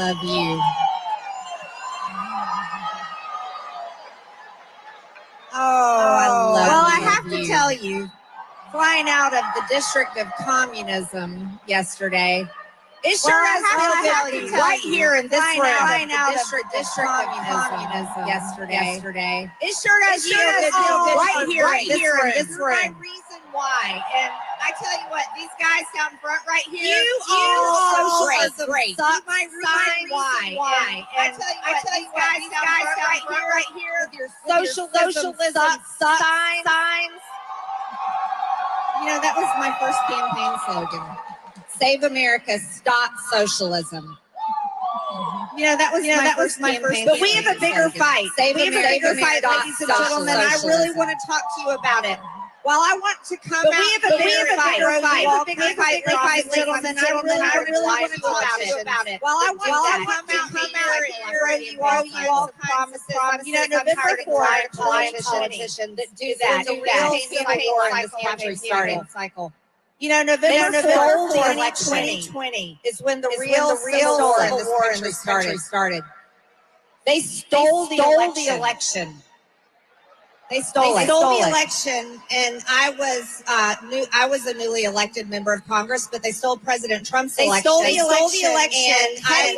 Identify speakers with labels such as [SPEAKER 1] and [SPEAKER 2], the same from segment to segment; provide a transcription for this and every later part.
[SPEAKER 1] love you. Well, I have to tell you, flying out of the District of Communism yesterday, it sure does feel good right here in this room. Flying out of the District of Communism yesterday, it sure does feel good right here in this room. My reason why, and I tell you what, these guys down front right here, you all socialism sucks. My reason why, and I tell you what, these guys down front right here, with your socialism sucks signs. You know, that was my first campaign slogan. Save America, stop socialism. You know, that was my first. But we have a bigger fight. We have a bigger fight, ladies and gentlemen. I really want to talk to you about it. Well, I want to come out. We have a bigger fight. We have a bigger fight, ladies and gentlemen. I really want to talk to you about it. Well, I want to come out here and throw you all promises. You know, November 4th, politicians that do that. The real campaign war in this country started. You know, November 4th, 2020 is when the real war in this country started. They stole the election. They stole the election, and I was a newly elected member of Congress, but they stole President Trump's election. They stole the election, and I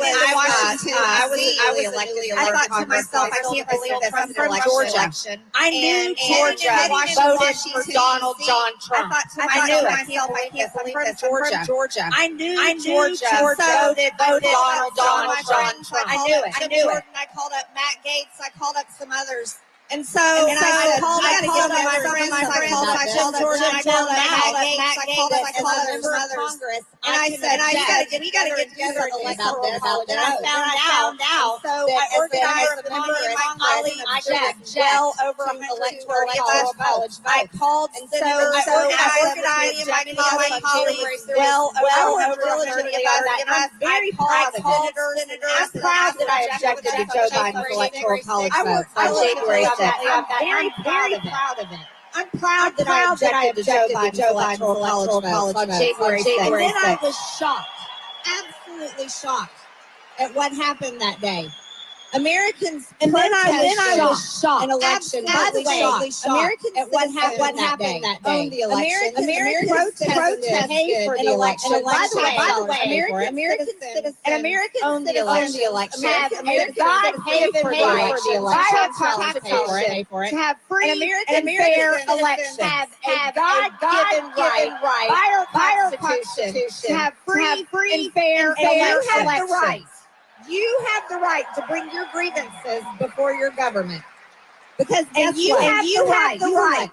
[SPEAKER 1] was newly elected. I thought to myself, I can't believe this. I'm from Georgia. I knew Georgia voted for Donald John Trump. I knew it. I can't believe this. I'm from Georgia. I knew Georgia voted Donald John Trump. I knew it. I called up Matt Gaetz. I called up some others. And so I called up my friends, I called up Jim Jordan, I called up Matt Gaetz, I called up some others. And I said, we got to get together about this. And I found out so I organized a member of my colleagues well over electoral college votes. I called senators, I organized my colleagues well over diligently about that. I'm very proud of it. I'm proud that I objected to Joe Biden's electoral college votes on January 6th. I'm very proud of it. I'm proud that I objected to Joe Biden's electoral college votes on January 6th. And then I was shocked, absolutely shocked at what happened that day. Americans and then I was shocked. An election, by the way, Americans at what happened that day. Owned the election. Americans protested for the election. By the way, Americans owned the election. God paid for the election. Pay for it. To have free and fair elections. Have a God-given right by our Constitution to have free and fair elections. You have the right to bring your grievances before your government. Because you have the right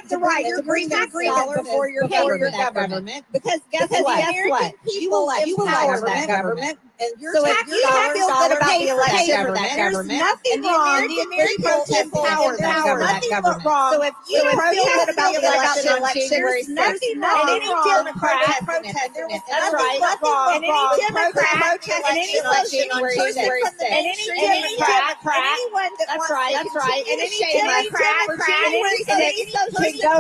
[SPEAKER 1] to bring your grievances before your government. Because guess what? You will empower that government. And so if you feel good about the election for that government, there's nothing wrong. The American people empower that government. So if you feel good about the election, there's nothing wrong. And any Democrat protesting it. That's right. And any Democrat and any person on January 6th. And any Democrat, anyone that wants to continue to shame us, and any person can go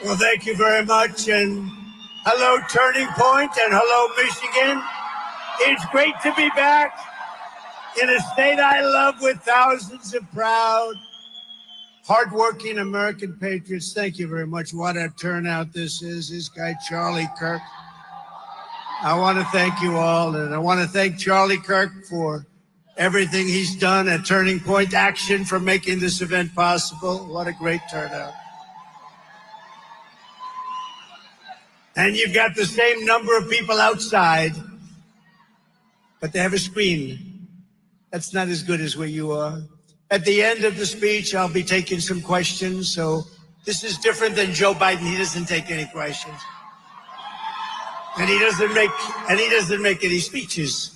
[SPEAKER 2] Well, thank you very much. And hello, Turning Point, and hello, Michigan. It's great to be back in a state I love with thousands of proud, hardworking American patriots. Thank you very much. What a turnout this is. This guy, Charlie Kirk. I want to thank you all, and I want to thank Charlie Kirk for everything he's done at Turning Point Action for making this event possible. What a great turnout. And you've got the same number of people outside, but they have a screen. That's not as good as where you are. At the end of the speech, I'll be taking some questions. So this is different than Joe Biden. He doesn't take any questions. And he doesn't make any speeches.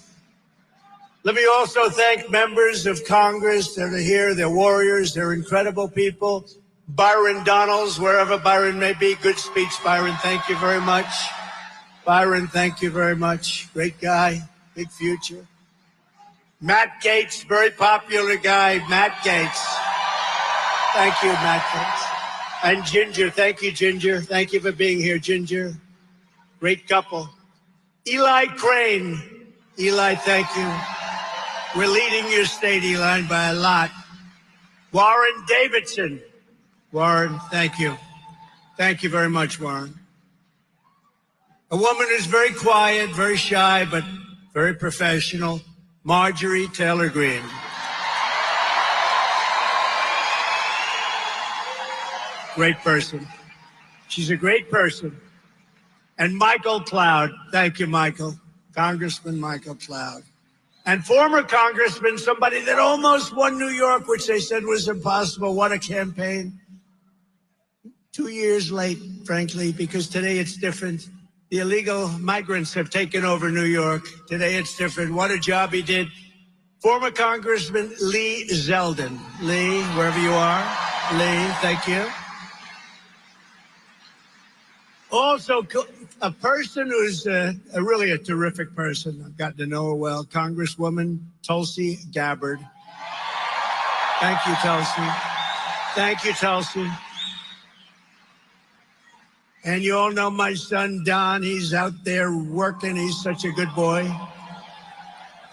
[SPEAKER 2] Let me also thank members of Congress that are here. They're warriors. They're incredible people. Byron Donalds, wherever Byron may be. Good speech, Byron. Thank you very much. Byron, thank you very much. Great guy. Big future. Matt Gaetz, very popular guy. Matt Gaetz. Thank you, Matt Gaetz. And Ginger. Thank you, Ginger. Thank you for being here, Ginger. Great couple. Eli Crane. Eli, thank you. We're leading your state, Eli, by a lot. Warren Davidson. Warren, thank you. Thank you very much, Warren. A woman who's very quiet, very shy, but very professional, Marjorie Taylor Greene. Great person. She's a great person. And Michael Cloud. Thank you, Michael. Congressman Michael Cloud. And former congressman, somebody that almost won New York, which they said was impossible. What a campaign. 2 years late, frankly, because today it's different. The illegal migrants have taken over New York. Today it's different. What a job he did. Former Congressman Lee Zeldin. Lee, wherever you are. Lee, thank you. Also, a person who's really a terrific person. I've gotten to know her well. Congresswoman Tulsi Gabbard. Thank you, Tulsi. Thank you, Tulsi. And you all know my son, Don. He's out there working. He's such a good boy.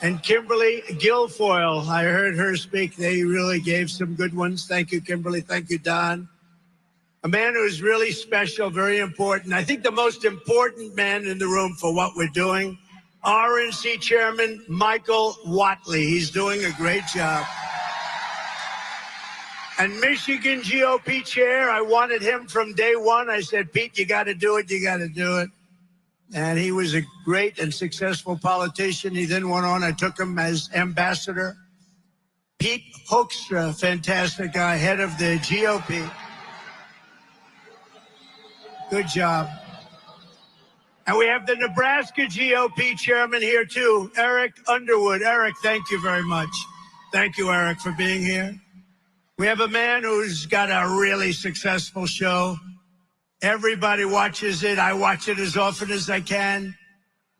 [SPEAKER 2] And Kimberly Guilfoyle, I heard her speak. They really gave some good ones. Thank you, Kimberly. Thank you, Don. A man who is really special, very important. I think the most important man in the room for what we're doing, RNC Chairman Michael Whatley. He's doing a great job. And Michigan GOP chair, I wanted him from day one. I said, Pete, you got to do it. You got to do it. And he was a great and successful politician. He then went on. I took him as ambassador. Pete Hoekstra, fantastic guy, head of the GOP. Good job. And we have the Nebraska GOP chairman here, too, Eric Underwood. Eric, thank you very much. Thank you, Eric, for being here. We have a man who's got a really successful show. Everybody watches it. I watch it as often as I can.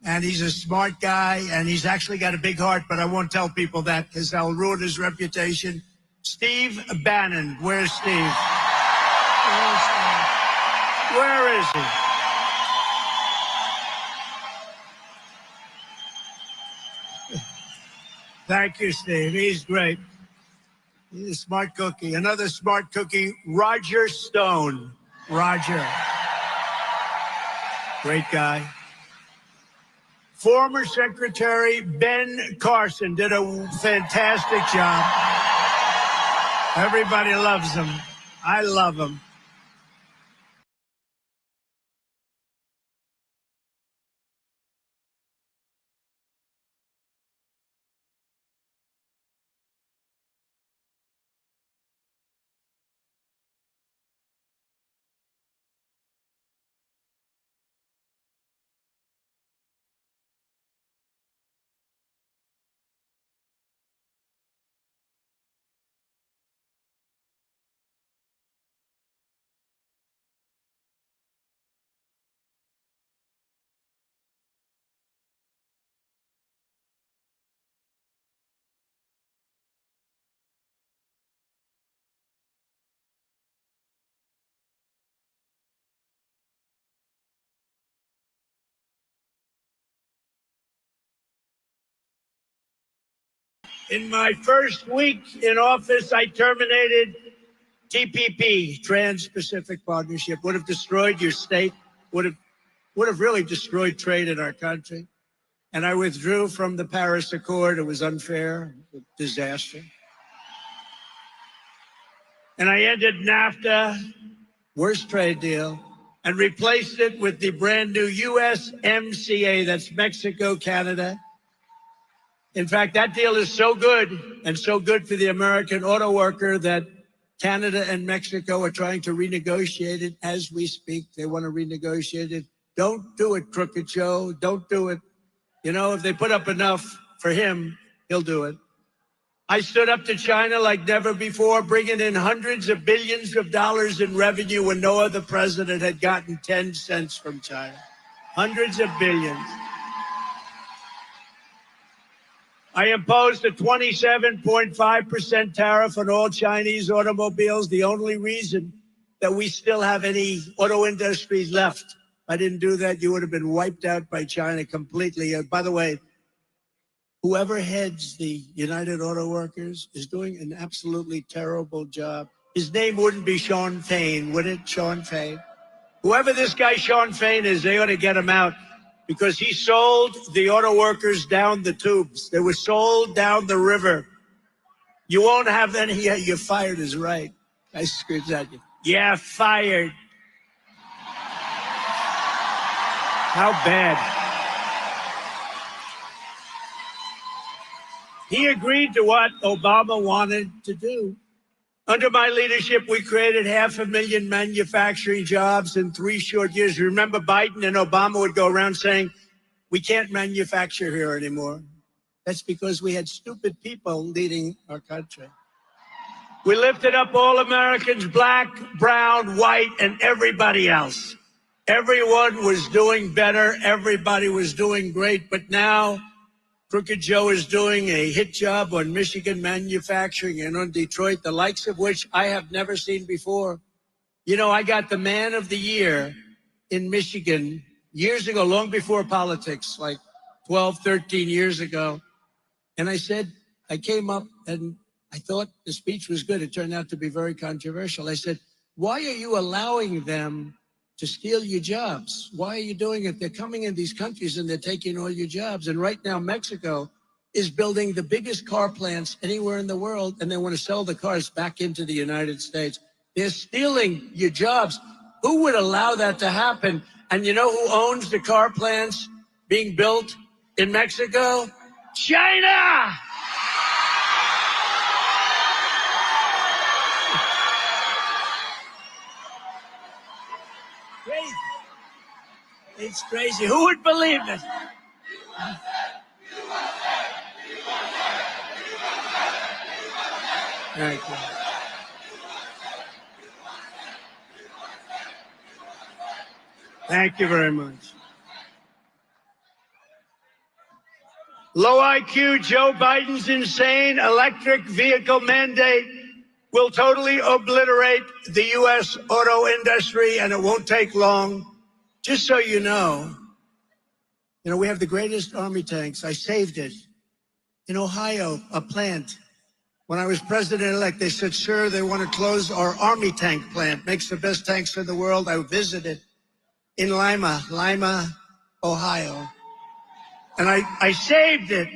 [SPEAKER 2] And he's a smart guy, and he's actually got a big heart, but I won't tell people that because I'll ruin his reputation. Steve Bannon. Where's Steve? Where's Steve? Where is he? Thank you, Steve. He's great. He's a smart cookie. Another smart cookie, Roger Stone. Roger. Great guy. Former Secretary Ben Carson did a fantastic job. Everybody loves him. I love him. In my first week in office, I terminated TPP, Trans-Pacific Partnership. Would have destroyed your state, would have really destroyed trade in our country. And I withdrew from the Paris Accord. It was unfair, a disaster. And I ended NAFTA, worst trade deal, and replaced it with the brand new USMCA, that's Mexico, Canada. In fact, that deal is so good and so good for the American auto worker that Canada and Mexico are trying to renegotiate it as we speak. They want to renegotiate it. Don't do it, Crooked Joe. Don't do it. You know, if they put up enough for him, he'll do it. I stood up to China like never before, bringing in hundreds of billions of dollars in revenue when no other president had gotten 10 cents from China. Hundreds of billions. I imposed a 27.5% tariff on all Chinese automobiles, the only reason that we still have any auto industry left. If I didn't do that, you would have been wiped out by China completely. By the way, whoever heads the United Auto Workers is doing an absolutely terrible job. His name wouldn't be Sean Fain, would it, Sean Fain? Whoever this guy Sean Fain is, they ought to get him out because he sold the auto workers down the tubes. They were sold down the river. You won't have any, yeah, you're fired is right. I screamed at you. Yeah, fired. How bad? He agreed to what Obama wanted to do. Under my leadership, we created 500,000 manufacturing jobs in 3 short years. Remember, Biden and Obama would go around saying, we can't manufacture here anymore. That's because we had stupid people leading our country. We lifted up all Americans, black, brown, white, and everybody else. Everyone was doing better. Everybody was doing great. But now, Crooked Joe is doing a hit job on Michigan manufacturing and on Detroit, the likes of which I have never seen before. You know, I got the Man of the Year in Michigan years ago, long before politics, like 12, 13 years ago. And I said, I came up and I thought the speech was good. It turned out to be very controversial. I said, why are you allowing them to steal your jobs? Why are you doing it? They're coming in these countries and they're taking all your jobs. And right now, Mexico is building the biggest car plants anywhere in the world, and they want to sell the cars back into the United States. They're stealing your jobs. Who would allow that to happen? And you know who owns the car plants being built in Mexico? China! Crazy. It's crazy. Who would believe it? Thank you. Thank you very much. Low IQ Joe Biden's insane electric vehicle mandate will totally obliterate the U.S. auto industry, and it won't take long. Just so you know, we have the greatest army tanks. I saved it. In Ohio, a plant. When I was president-elect, they said, sir, they want to close our army tank plant. Makes the best tanks in the world. I visited in Lima, Ohio. And I saved it.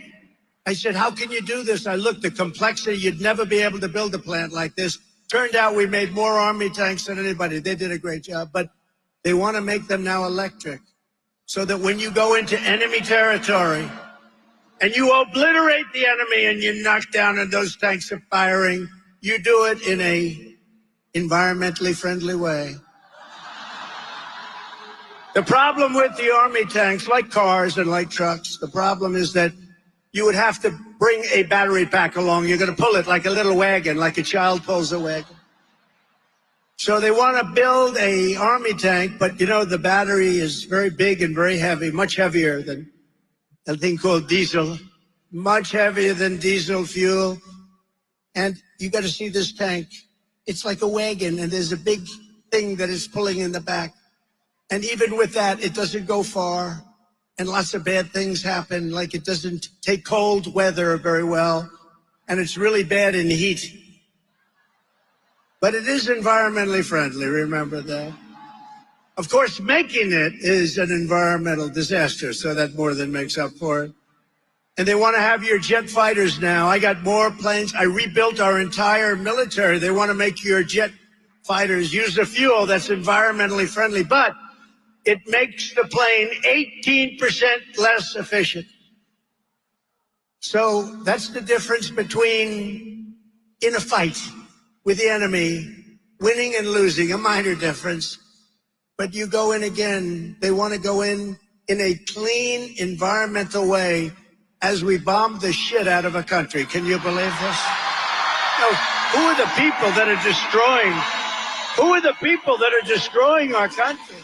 [SPEAKER 2] I said, how can you do this? I looked, the complexity, you'd never be able to build a plant like this. Turned out we made more army tanks than anybody. They did a great job, but they want to make them now electric so that when you go into enemy territory and you obliterate the enemy and you knock down and those tanks are firing, you do it in a environmentally friendly way. The problem with the army tanks, like cars and like trucks, the problem is that you would have to bring a battery pack along. You're going to pull it like a little wagon, like a child pulls a wagon. So they want to build a army tank, but the battery is very big and very heavy, much heavier than a thing called diesel, much heavier than diesel fuel. And you got to see this tank. It's like a wagon, and there's a big thing that is pulling in the back. And even with that, it doesn't go far. And lots of bad things happen, like it doesn't take cold weather very well. and it's really bad in heat. But it is environmentally friendly, remember that. Of course, making it is an environmental disaster, so that more than makes up for it. And they want to have your jet fighters now. I got more planes. I rebuilt our entire military. They want to make your jet fighters use a fuel that's environmentally friendly, but it makes the plane 18% less efficient. So that's the difference between in a fight with the enemy, winning and losing, a minor difference. But you go in again, they want to go in a clean, environmental way as we bomb the shit out of a country. Can you believe this? No, who are the people that are destroying? Who are the people that are destroying our country?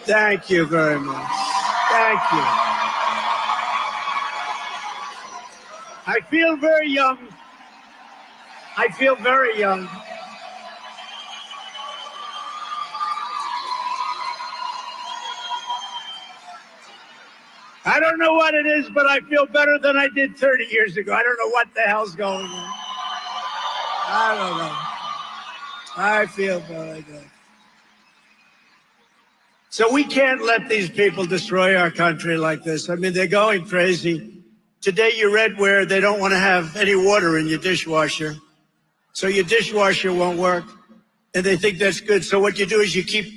[SPEAKER 2] Thank you very much. Thank you. I feel very young. I feel very young. I don't know what it is, but I feel better than I did 30 years ago. I don't know what the hell's going on. I don't know. I feel very good. So we can't let these people destroy our country like this. I mean, they're going crazy. Today you read where they don't want to have any water in your dishwasher. So your dishwasher won't work. And they think that's good. So what you do is you keep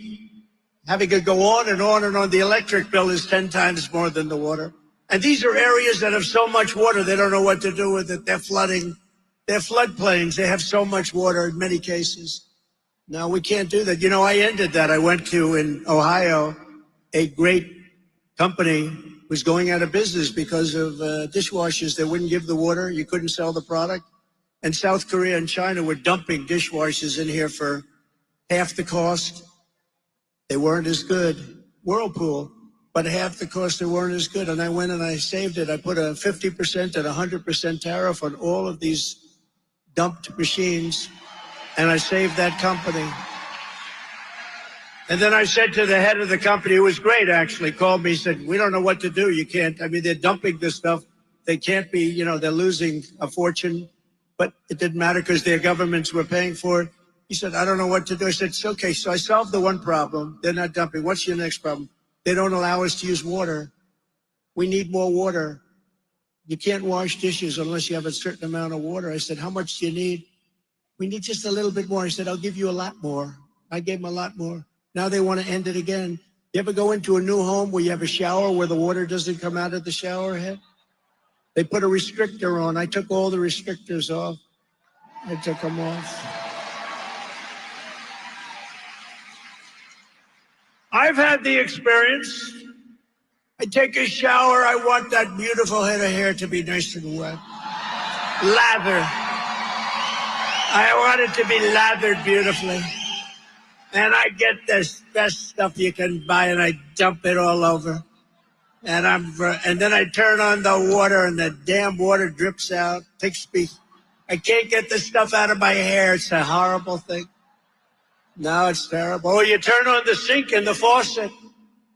[SPEAKER 2] having it go on and on and on. The electric bill is 10 times more than the water. And these are areas that have so much water, they don't know what to do with it. They're flooding. They're floodplains. They have so much water in many cases. No, we can't do that. You know, I ended that. I went to, in Ohio, a great company was going out of business because of dishwashers. They wouldn't give the water. You couldn't sell the product. And South Korea and China were dumping dishwashers in here for half the cost. They weren't as good. Whirlpool, but half the cost, they weren't as good. And I went and I saved it. I put a 50% and 100% tariff on all of these dumped machines. And I saved that company. And then I said to the head of the company, who was great actually, called me, said, we don't know what to do. You can't, I mean, they're dumping this stuff. They can't be, you know, they're losing a fortune, but it didn't matter because their governments were paying for it. He said, I don't know what to do. I said, it's okay. So I solved the one problem. They're not dumping. What's your next problem? They don't allow us to use water. We need more water. You can't wash dishes unless you have a certain amount of water. I said, how much do you need? We need just a little bit more. He said, I'll give you a lot more. I gave him a lot more. Now they want to end it again. You ever go into a new home where you have a shower where the water doesn't come out of the shower head? They put a restrictor on. I took all the restrictors off. I took them off. I've had the experience. I take a shower. I want that beautiful head of hair to be nice and wet. Lather. I want it to be lathered beautifully. And I get this best stuff you can buy and I dump it all over. And then I turn on the water and the damn water drips out. Takes me. I can't get the stuff out of my hair. It's a horrible thing. No, it's terrible. Or you turn on the sink and the faucet.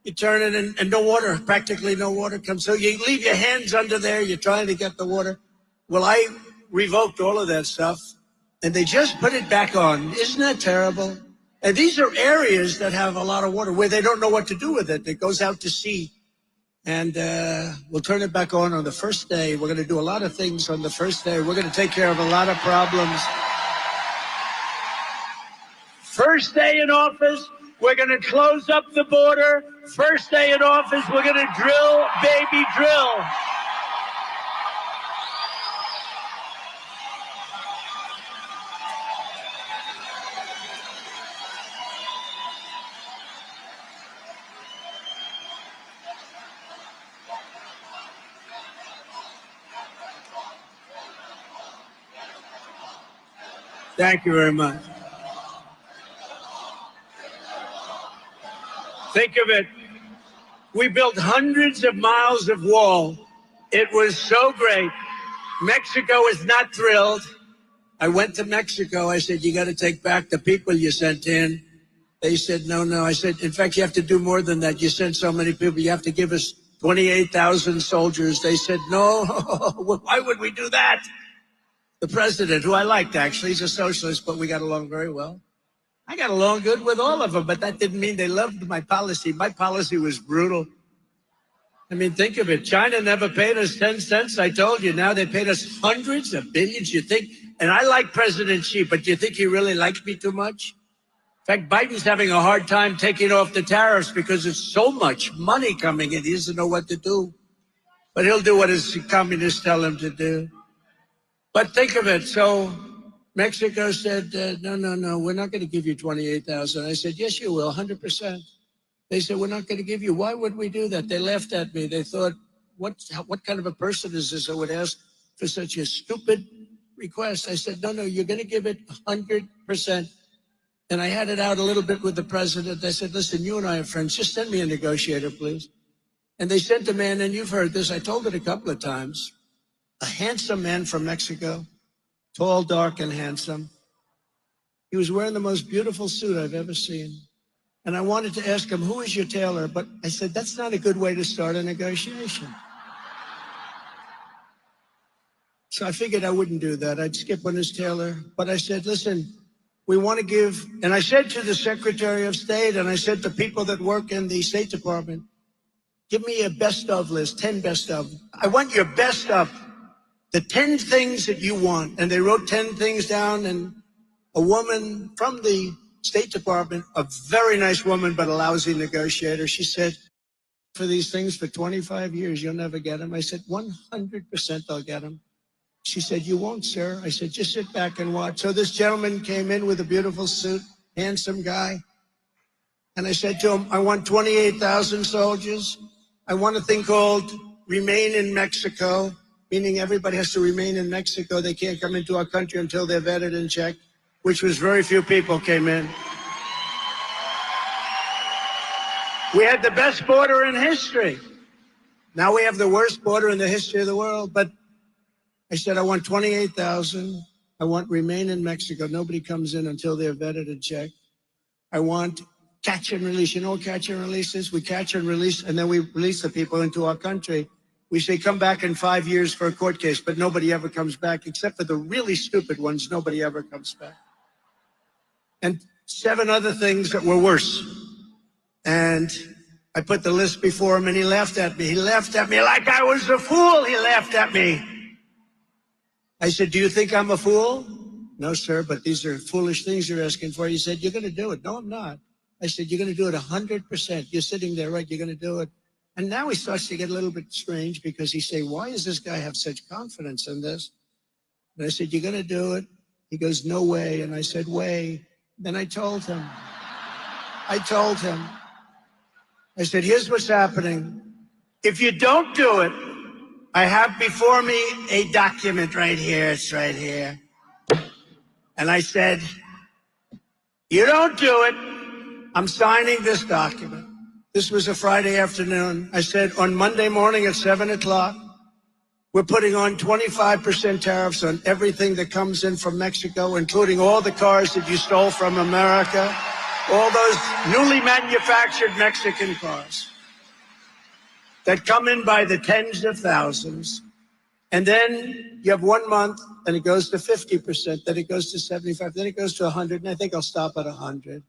[SPEAKER 2] You turn it in, and no water, practically no water comes. So you leave your hands under there. You're trying to get the water. Well, I revoked all of that stuff. And they just put it back on. Isn't that terrible? And these are areas that have a lot of water where they don't know what to do with it. It goes out to sea. And we'll turn it back on the first day. We're going to do a lot of things on the first day. We're going to take care of a lot of problems. First day in office, we're going to close up the border. First day in office, we're going to drill, baby, drill. Thank you very much. Think of it. We built hundreds of miles of wall. It was so great. Mexico is not thrilled. I went to Mexico. I said, you got to take back the people you sent in. They said, no, no. I said, in fact, you have to do more than that. You sent so many people. You have to give us 28,000 soldiers. They said, no, why would we do that? The president, who I liked, actually, he's a socialist, but we got along very well. I got along good with all of them, but that didn't mean they loved my policy. My policy was brutal. I mean, think of it. China never paid us 10 cents. I told you. Now they paid us hundreds of billions. You think, and I like President Xi, but do you think he really likes me too much? In fact, Biden's having a hard time taking off the tariffs because there's so much money coming in. He doesn't know what to do. But he'll do what his communists tell him to do. But think of it. So Mexico said, no, we're not going to give you 28,000. I said, yes, you will, 100%. They said, we're not going to give you. Why would we do that? They laughed at me. They thought, what kind of a person is this that would ask for such a stupid request? I said, no, you're going to give it 100%. And I had it out a little bit with the president. I said, listen, you and I are friends. Just send me a negotiator, please. And they sent a man, and you've heard this. I told it a couple of times. A handsome man from Mexico, tall, dark, and handsome. He was wearing the most beautiful suit I've ever seen. And I wanted to ask him, who is your tailor? But I said, that's not a good way to start a negotiation. So I figured I wouldn't do that. I'd skip on his tailor. But I said, listen, we want to give, and I said to the Secretary of State, and I said to people that work in the State Department, give me a best of list, 10 best of. I want your best of, the 10 things that you want. And they wrote 10 things down, and a woman from the State Department, a very nice woman, but a lousy negotiator, she said, for these things for 25 years, you'll never get them. I said, 100% I'll get them. She said, you won't, sir. I said, just sit back and watch. So this gentleman came in with a beautiful suit, handsome guy. And I said to him, I want 28,000 soldiers. I want a thing called Remain in Mexico, meaning everybody has to remain in Mexico. They can't come into our country until they're vetted and checked, which was very few people came in. We had the best border in history. Now we have the worst border in the history of the world. But I said, I want 28,000. I want Remain in Mexico. Nobody comes in until they're vetted and checked. I want catch and release. You know what catch and release is? We catch and release, and then we release the people into our country. We say, come back in 5 years for a court case, but nobody ever comes back, except for the really stupid ones. Nobody ever comes back. And 7 other things that were worse. And I put the list before him, and he laughed at me. He laughed at me like I was a fool. He laughed at me. I said, do you think I'm a fool? No, sir, but these are foolish things you're asking for. He said, you're going to do it. No, I'm not. I said, you're going to do it 100%. You're sitting there, right? You're going to do it. And now he starts to get a little bit strange because he say, why does this guy have such confidence in this? And I said, you're going to do it? He goes, no way. And I said, way. Then I told him. I said, here's what's happening. If you don't do it, I have before me a document right here. It's right here. And I said, you don't do it, I'm signing this document. This was a Friday afternoon. I said, on Monday morning at 7 o'clock, we're putting on 25% tariffs on everything that comes in from Mexico, including all the cars that you stole from America, all those newly manufactured Mexican cars that come in by the tens of thousands. And then you have 1 month, and it goes to 50%, then it goes to 75, then it goes to 100, and I think I'll stop at 100.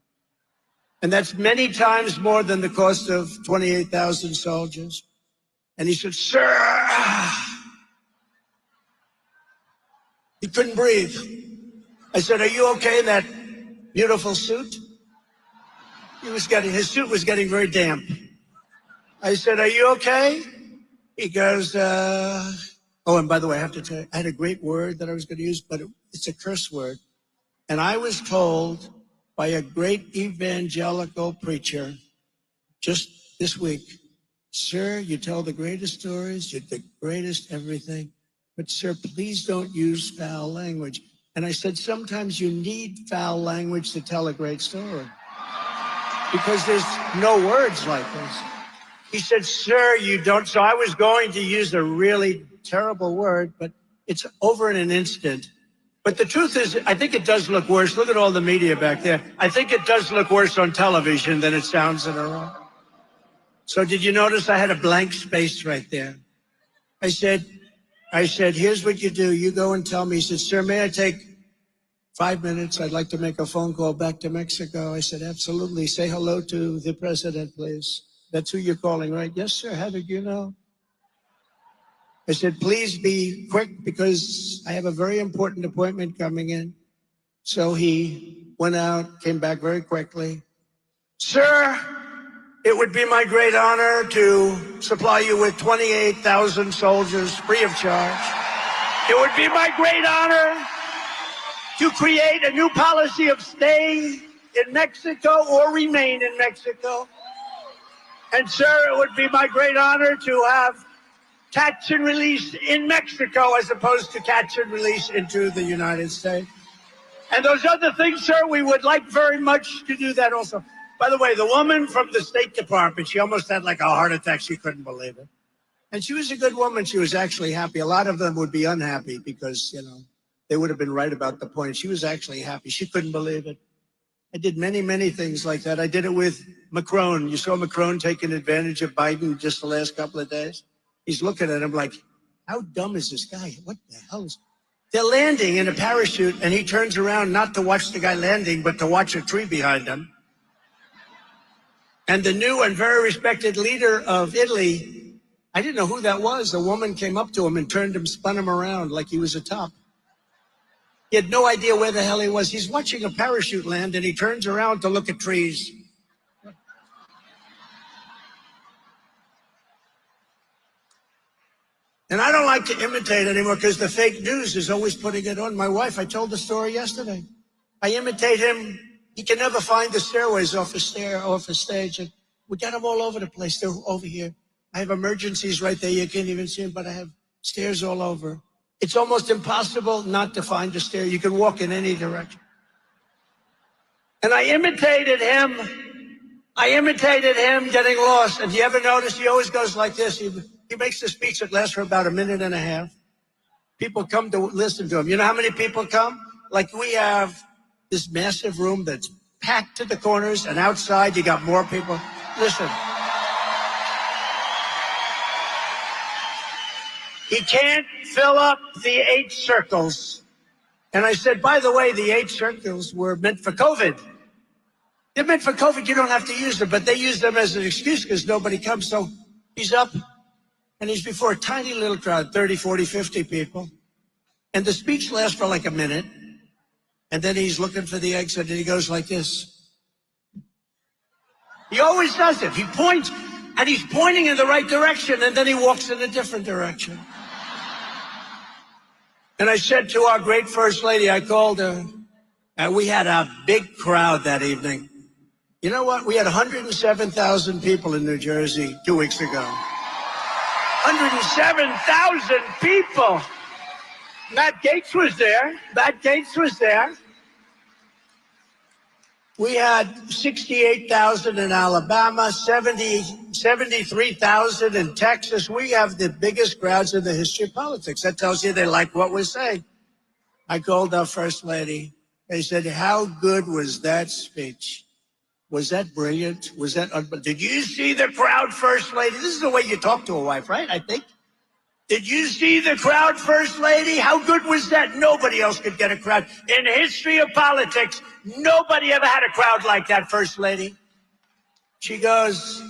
[SPEAKER 2] And that's many times more than the cost of 28,000 soldiers. And he said, sir, he couldn't breathe. I said, are you okay in that beautiful suit? His suit was getting very damp. I said, are you okay? He goes, oh, and by the way, I have to tell you, I had a great word that I was going to use, but it's a curse word. And I was told by a great evangelical preacher just this week, sir, you tell the greatest stories, you're the greatest everything, but sir, please don't use foul language. And I said, sometimes you need foul language to tell a great story because there's no words like this. He said, sir, you don't. So I was going to use a really terrible word, but it's over in an instant. But the truth is, I think it does look worse. Look at all the media back there. I think it does look worse on television than it sounds in a room. So did you notice I had a blank space right there? I said, here's what you do. You go and tell me. He said, sir, may I take 5 minutes? I'd like to make a phone call back to Mexico. I said, absolutely. Say hello to the president, please. That's who you're calling, right? Yes, sir. How did you know? I said, please be quick because I have a very important appointment coming in. So he went out, came back very quickly. Sir, it would be my great honor to supply you with 28,000 soldiers free of charge. It would be my great honor to create a new policy of stay in Mexico or remain in Mexico. And sir, it would be my great honor to have catch and release in Mexico as opposed to catch and release into the United States. And those other things, sir, we would like very much to do that also. By the way, the woman from the State Department, she almost had like a heart attack. She couldn't believe it. And she was a good woman. She was actually happy. A lot of them would be unhappy because, you know, they would have been right about the point. She was actually happy. She couldn't believe it. I did many, many things like that. I did it with Macron. You saw Macron taking advantage of Biden just the last couple of days. He's looking at him like, how dumb is this guy? What the hell is... They're landing in a parachute, and he turns around not to watch the guy landing, but to watch a tree behind him. And the new and very respected leader of Italy, I didn't know who that was. A woman came up to him and turned him, spun him around like he was a top. He had no idea where the hell he was. He's watching a parachute land, and he turns around to look at trees. And I don't like to imitate anymore because the fake news is always putting it on. My wife, I told the story yesterday. I imitate him. He can never find the stairways off a stage. And we got them all over the place. They're over here. I have emergencies right there. You can't even see them, but I have stairs all over. It's almost impossible not to find a stair. You can walk in any direction. And I imitated him getting lost. And do you ever notice he always goes like this? He makes a speech that lasts for about a minute and a half. People come to listen to him. You know how many people come? Like we have this massive room that's packed to the corners, and outside you got more people. Listen. He can't fill up the 8 circles. And I said, by the way, the 8 circles were meant for COVID. They're meant for COVID. You don't have to use them, but they use them as an excuse because nobody comes. So he's up. And he's before a tiny little crowd, 30, 40, 50 people. And the speech lasts for like a minute. And then he's looking for the exit, and he goes like this. He always does it. He points, and he's pointing in the right direction, and then he walks in a different direction. And I said to our great First Lady, I called her, and we had a big crowd that evening. You know what? We had 107,000 people in New Jersey 2 weeks ago. 107,000 people. Matt Gaetz was there. We had 68,000 in Alabama, 73,000 in Texas. We have the biggest crowds in the history of politics. That tells you they like what we're saying. I called our First Lady. They said, how good was that speech? Was that brilliant? Was that unbelievable? Did you see the crowd, First Lady? This is the way you talk to a wife, right? I think. Did you see the crowd, First Lady? How good was that? Nobody else could get a crowd. In the history of politics, nobody ever had a crowd like that, First Lady. She goes,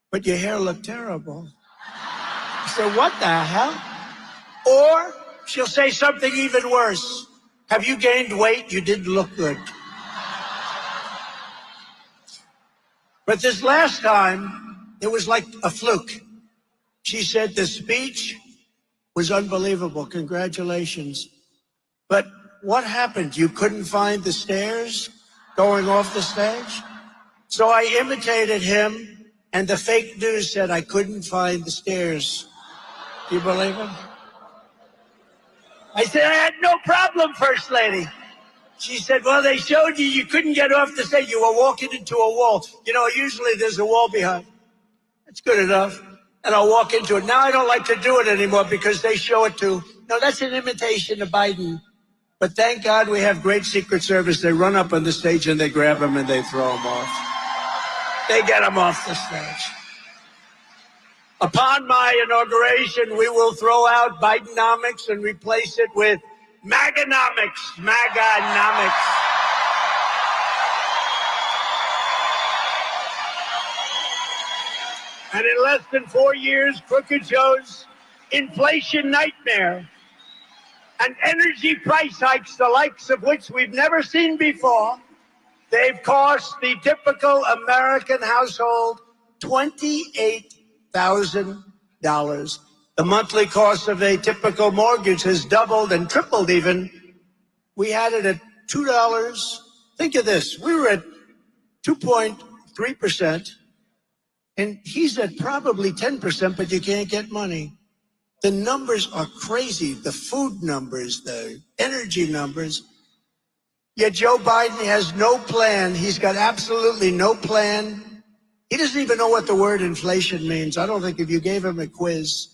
[SPEAKER 2] but your hair looked terrible. I said, what the hell? Or she'll say something even worse. Have you gained weight? You didn't look good. But this last time, it was like a fluke. She said the speech was unbelievable. Congratulations. But what happened? You couldn't find the stairs going off the stage? So I imitated him, and the fake news said I couldn't find the stairs. Do you believe him? I said, I had no problem, First Lady. She said, well, they showed you couldn't get off the stage. You were walking into a wall. You know, usually there's a wall behind. That's good enough. And I'll walk into it. Now I don't like to do it anymore because they show it to, no, that's an imitation of Biden. But thank God we have great Secret Service. They run up on the stage and they grab him and they throw him off. They get him off the stage. Upon my inauguration, we will throw out Bidenomics and replace it with MAGAnomics. MAGAnomics. And in less than 4 years, Crooked Joe's inflation nightmare and energy price hikes, the likes of which we've never seen before, they've cost the typical American household $28,000. The monthly cost of a typical mortgage has doubled and tripled even. We had it at $2. Think of this. We were at 2.3%, and he's at probably 10%, but you can't get money. The numbers are crazy. The food numbers, the energy numbers. Yet Joe Biden has no plan. He's got absolutely no plan. He doesn't even know what the word inflation means. I don't think if you gave him a quiz,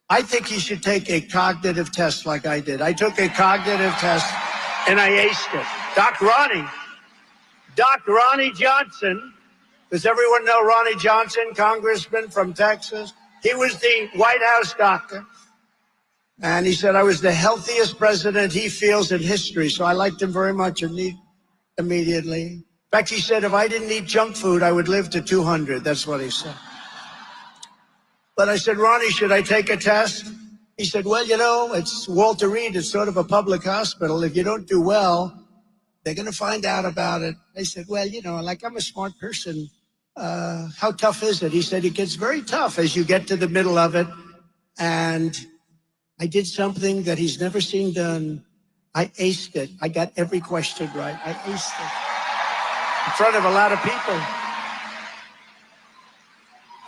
[SPEAKER 2] I think he should take a cognitive test like I did. I took a cognitive test and I aced it. Doc Ronnie Johnson, does everyone know Ronnie Johnson, congressman from Texas? He was the White House doctor. And he said I was the healthiest president he feels in history. So I liked him very much immediately. In fact, he said if I didn't eat junk food, I would live to 200. That's what he said. But I said, Ronnie, should I take a test? He said, well, you know, it's Walter Reed. It's sort of a public hospital. If you don't do well, they're going to find out about it. I said, well, you know, like I'm a smart person. How tough is it? He said, it gets very tough as you get to the middle of it. And I did something that he's never seen done. I aced it. I got every question right. I aced it in front of a lot of people.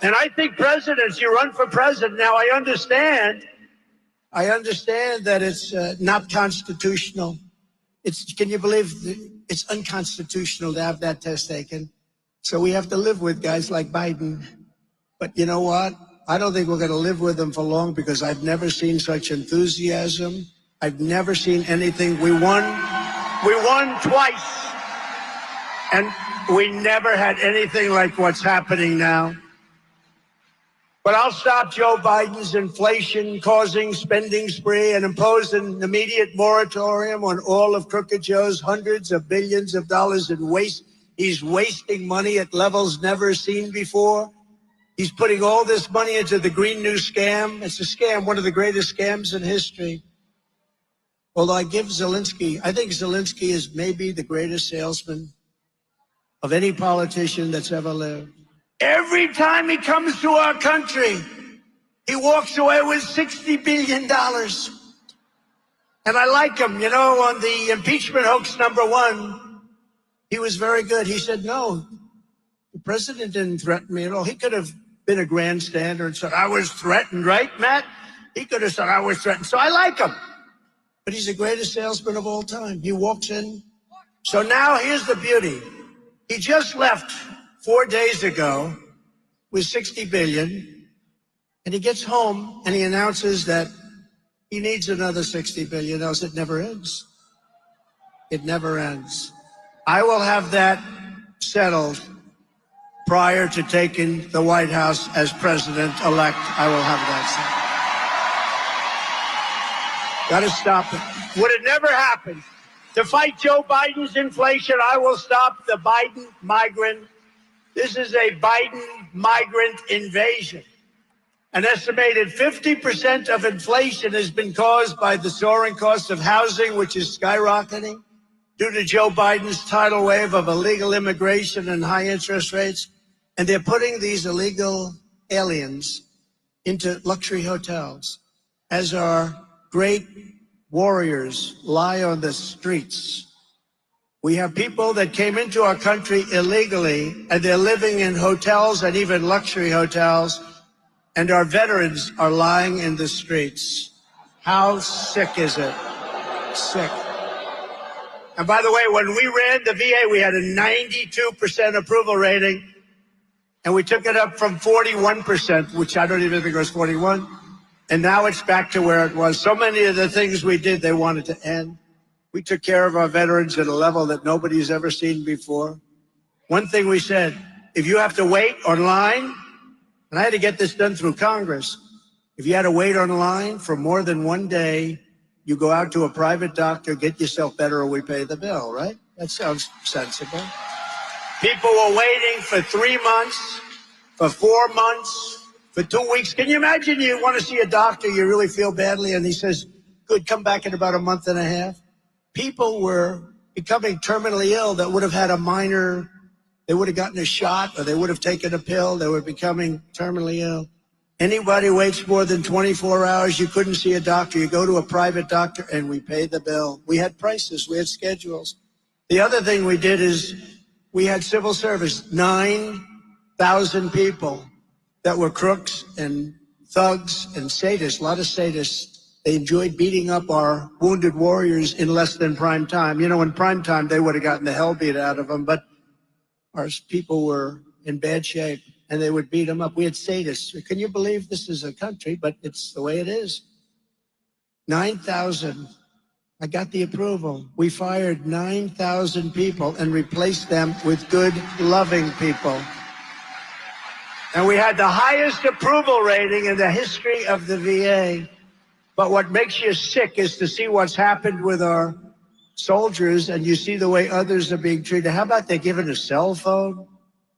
[SPEAKER 2] And I think presidents, you run for president. Now, I understand that it's not constitutional. Can you believe it's unconstitutional to have that test taken? So we have to live with guys like Biden. But you know what? I don't think we're going to live with them for long because I've never seen such enthusiasm. I've never seen anything. We won twice. And we never had anything like what's happening now. But I'll stop Joe Biden's inflation-causing spending spree and impose an immediate moratorium on all of Crooked Joe's hundreds of billions of dollars in waste. He's wasting money at levels never seen before. He's putting all this money into the Green New scam. It's a scam, one of the greatest scams in history. Although I think Zelensky is maybe the greatest salesman of any politician that's ever lived. Every time he comes to our country, he walks away with $60 billion. And I like him. You know, on the impeachment hoax #1, he was very good. He said, no, the president didn't threaten me at all. He could have been a grandstander and said, I was threatened, right, Matt? He could have said, I was threatened. So I like him. But he's the greatest salesman of all time. He walks in. So now here's the beauty. He just left 4 days ago with $60 billion. And he gets home and he announces that he needs another $60 billion, else it never ends. It never ends. I will have that settled prior to taking the White House as president-elect. I will have that settled. Got to stop it. Would it never happen? To fight Joe Biden's inflation, I will stop the Biden migrant. This is a Biden migrant invasion. An estimated 50% of inflation has been caused by the soaring cost of housing, which is skyrocketing due to Joe Biden's tidal wave of illegal immigration and high interest rates. And they're putting these illegal aliens into luxury hotels as our great warriors lie on the streets. We have people that came into our country illegally, and they're living in hotels and even luxury hotels, and our veterans are lying in the streets. How sick is it? Sick. And by the way, when we ran the VA, we had a 92% approval rating. And we took it up from 41%, which I don't even think was 41. And now it's back to where it was. So many of the things we did, they wanted to end. We took care of our veterans at a level that nobody's ever seen before. One thing we said, if you have to wait online, and I had to get this done through Congress, if you had to wait online for more than one day, you go out to a private doctor, get yourself better, or we pay the bill, right? That sounds sensible. People were waiting for 3 months, for 4 months, for 2 weeks. Can you imagine you want to see a doctor, you really feel badly, and he says, good, come back in about a month and a half? People were becoming terminally ill that would have had a minor, they would have gotten a shot or they would have taken a pill. They were becoming terminally ill. Anybody waits more than 24 hours, you couldn't see a doctor. You go to a private doctor and we pay the bill. We had prices, we had schedules. The other thing we did is we had civil service, 9,000 people that were crooks and thugs and sadists, a lot of sadists. They enjoyed beating up our wounded warriors in less than prime time. You know, in prime time, they would have gotten the hell beat out of them, but our people were in bad shape, and they would beat them up. We had sadists. Can you believe this is a country, but it's the way it is? 9,000. I got the approval. We fired 9,000 people and replaced them with good, loving people. And we had the highest approval rating in the history of the VA. But what makes you sick is to see what's happened with our soldiers, and you see the way others are being treated. How about they're given a cell phone?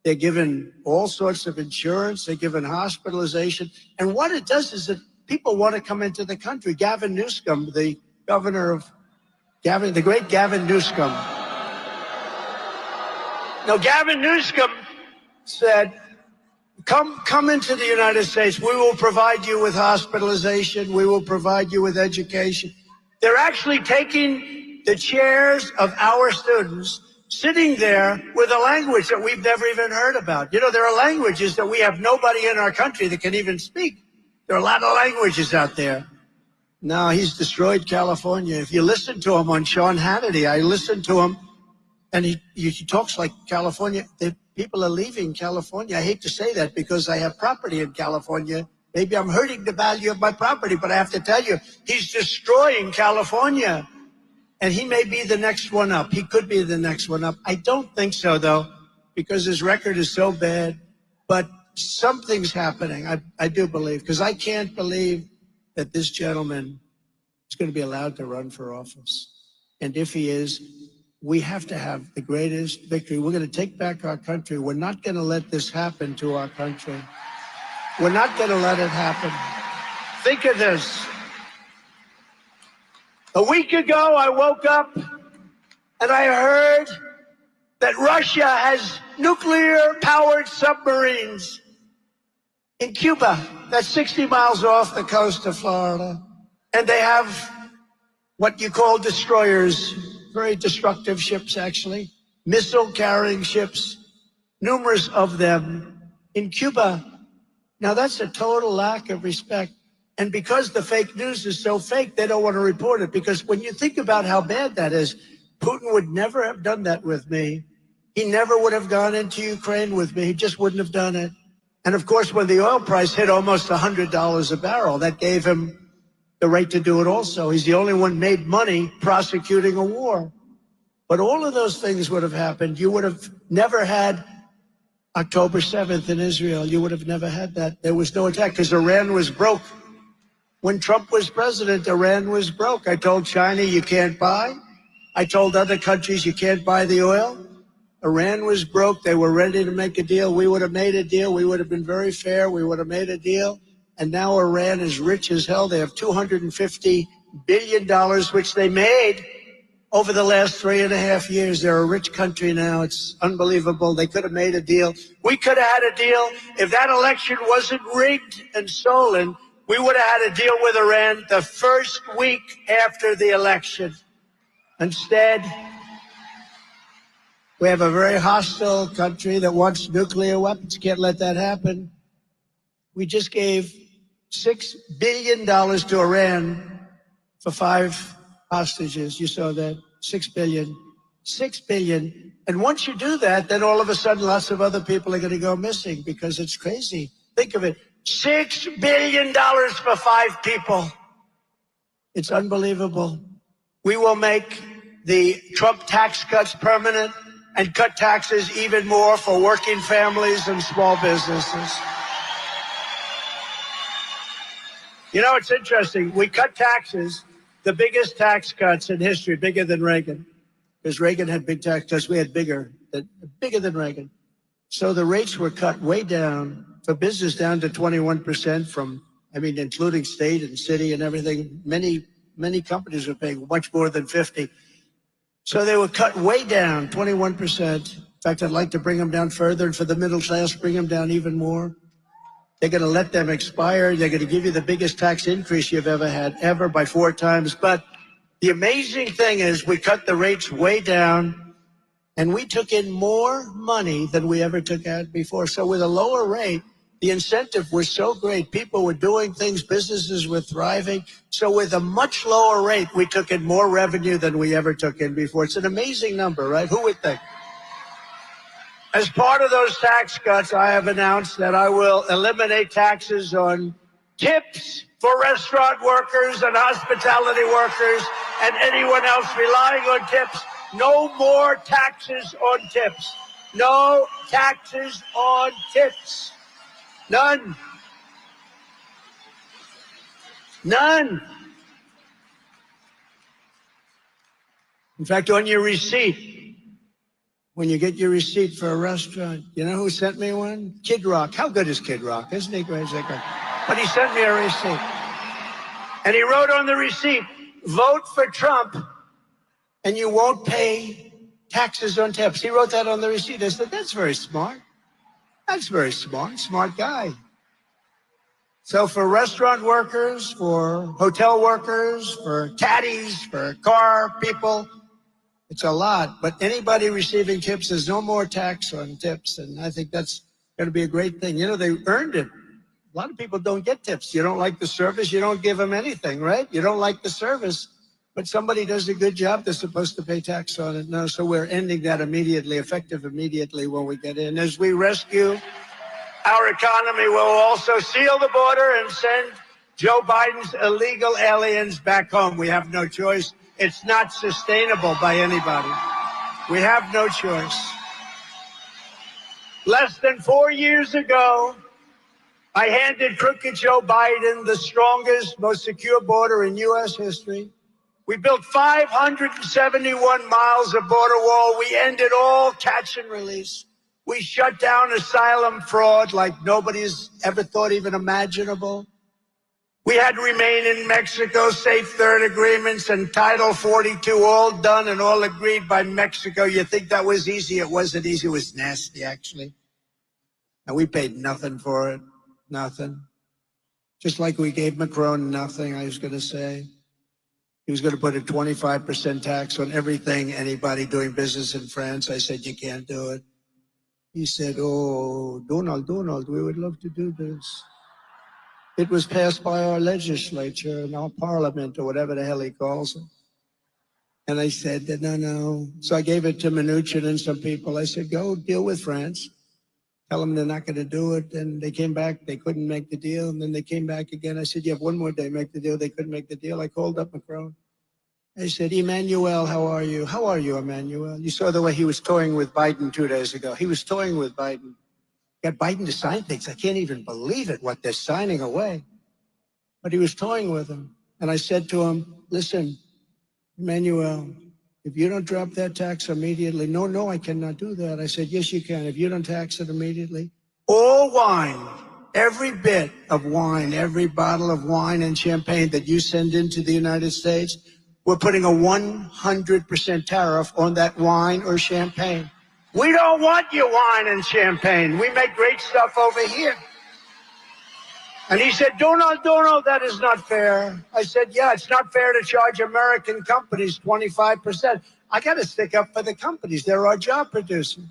[SPEAKER 2] They're given all sorts of insurance. They're given hospitalization. And what it does is that people want to come into the country. Gavin Newsom, the governor of the great Gavin Newsom. No, Gavin Newsom said, Come into the United States. We will provide you with hospitalization. We will provide you with education. They're actually taking the chairs of our students, sitting there with a language that we've never even heard about. You know, there are languages that we have nobody in our country that can even speak. There are a lot of languages out there. Now, he's destroyed California. If you listen to him on Sean Hannity, I listened to him, and he talks like California. People are leaving California. I hate to say that because I have property in California. Maybe I'm hurting the value of my property, but I have to tell you, he's destroying California. And he may be the next one up. He could be the next one up. I don't think so, though, because his record is so bad. But something's happening, I do believe, because I can't believe that this gentleman is going to be allowed to run for office. And if he is, we have to have the greatest victory. We're going to take back our country. We're not going to let this happen to our country. We're not going to let it happen. Think of this. A week ago, I woke up and I heard that Russia has nuclear-powered submarines in Cuba. That's 60 miles off the coast of Florida. And they have what you call destroyers, very destructive ships, actually, missile-carrying ships, numerous of them in Cuba. Now, that's a total lack of respect. And because the fake news is so fake, they don't want to report it. Because when you think about how bad that is, Putin would never have done that with me. He never would have gone into Ukraine with me. He just wouldn't have done it. And of course, when the oil price hit almost $100 a barrel, that gave him the right to do it also. He's the only one made money prosecuting a war. But all of those things would have happened. You would have never had October 7th in Israel. You would have never had that. There was no attack because Iran was broke. When Trump was president, Iran was broke. I told China, you can't buy. I told other countries, you can't buy the oil. Iran was broke. They were ready to make a deal. We would have made a deal. We would have been very fair. We would have made a deal. And now Iran is rich as hell. They have $250 billion, which they made over the last 3.5 years. They're a rich country now. It's unbelievable. They could have made a deal. We could have had a deal. If that election wasn't rigged and stolen, we would have had a deal with Iran the first week after the election. Instead, we have a very hostile country that wants nuclear weapons. Can't let that happen. We just gave $6 billion to Iran for 5 hostages. You saw that, $6 billion. $6 billion. And once you do that, then all of a sudden lots of other people are going to go missing because it's crazy. Think of it. $6 billion for 5 people. It's unbelievable. We will make the Trump tax cuts permanent and cut taxes even more for working families and small businesses. You know, it's interesting. We cut taxes, the biggest tax cuts in history, bigger than Reagan. Because Reagan had big tax cuts, we had bigger than Reagan. So the rates were cut way down for business, down to 21% from, including state and city and everything. Many companies were paying much more than 50. So they were cut way down, 21%. In fact, I'd like to bring them down further, and for the middle class, bring them down even more. They're going to let them expire. They're going to give you the biggest tax increase you've ever had, ever, by 4 times. But the amazing thing is we cut the rates way down, and we took in more money than we ever took out before. So with a lower rate, the incentive was so great. People were doing things. Businesses were thriving. So with a much lower rate, we took in more revenue than we ever took in before. It's an amazing number, right? Who would think? As part of those tax cuts, I have announced that I will eliminate taxes on tips for restaurant workers and hospitality workers and anyone else relying on tips. No more taxes on tips. No taxes on tips. None. None. In fact, on your receipt, when you get your receipt for a restaurant, you know who sent me one? Kid Rock. How good is Kid Rock? Isn't he great? But he sent me a receipt. And he wrote on the receipt, vote for Trump and you won't pay taxes on tips. He wrote that on the receipt. I said, that's very smart. That's very smart. Smart guy. So for restaurant workers, for hotel workers, for caddies, for car people, it's a lot. But anybody receiving tips, there's no more tax on tips. And I think that's going to be a great thing. You know, they earned it. A lot of people don't get tips. You don't like the service, you don't give them anything, right? You don't like the service, but somebody does a good job, they're supposed to pay tax on it. No, so we're ending that immediately, effective immediately when we get in. As we rescue our economy, we'll also seal the border and send Joe Biden's illegal aliens back home. We have no choice. It's not sustainable by anybody. We have no choice. Less than 4 years ago, I handed crooked Joe Biden the strongest, most secure border in U.S. history. We built 571 miles of border wall. We ended all catch and release. We shut down asylum fraud like nobody's ever thought even imaginable. We had remain in Mexico, safe third agreements, and Title 42 all done and all agreed by Mexico. You think that was easy? It wasn't easy. It was nasty, actually. And we paid nothing for it. Nothing. Just like we gave Macron nothing, I was going to say. He was going to put a 25% tax on everything, anybody doing business in France. I said, you can't do it. He said, oh, Donald, we would love to do this. It was passed by our legislature and our parliament, or whatever the hell he calls it. And I said, no. So I gave it to Mnuchin and some people. I said, go deal with France. Tell them they're not going to do it. And they came back. They couldn't make the deal. And then they came back again. I said, you have one more day, make the deal. They couldn't make the deal. I called up Macron. I said, Emmanuel, how are you? How are you, Emmanuel? You saw the way he was toying with Biden 2 days ago. He was toying with Biden. Got Biden to sign things. I can't even believe it, what they're signing away. But he was toying with him. And I said to him, listen, Emmanuel, if you don't drop that tax immediately, no, I cannot do that. I said, yes, you can. If you don't tax it immediately, all wine, every bit of wine, every bottle of wine and champagne that you send into the United States, we're putting a 100% tariff on that wine or champagne. We don't want your wine and champagne. We make great stuff over here. And he said, Donald, that is not fair. I said, yeah, it's not fair to charge American companies 25%. I got to stick up for the companies. They're our job producers.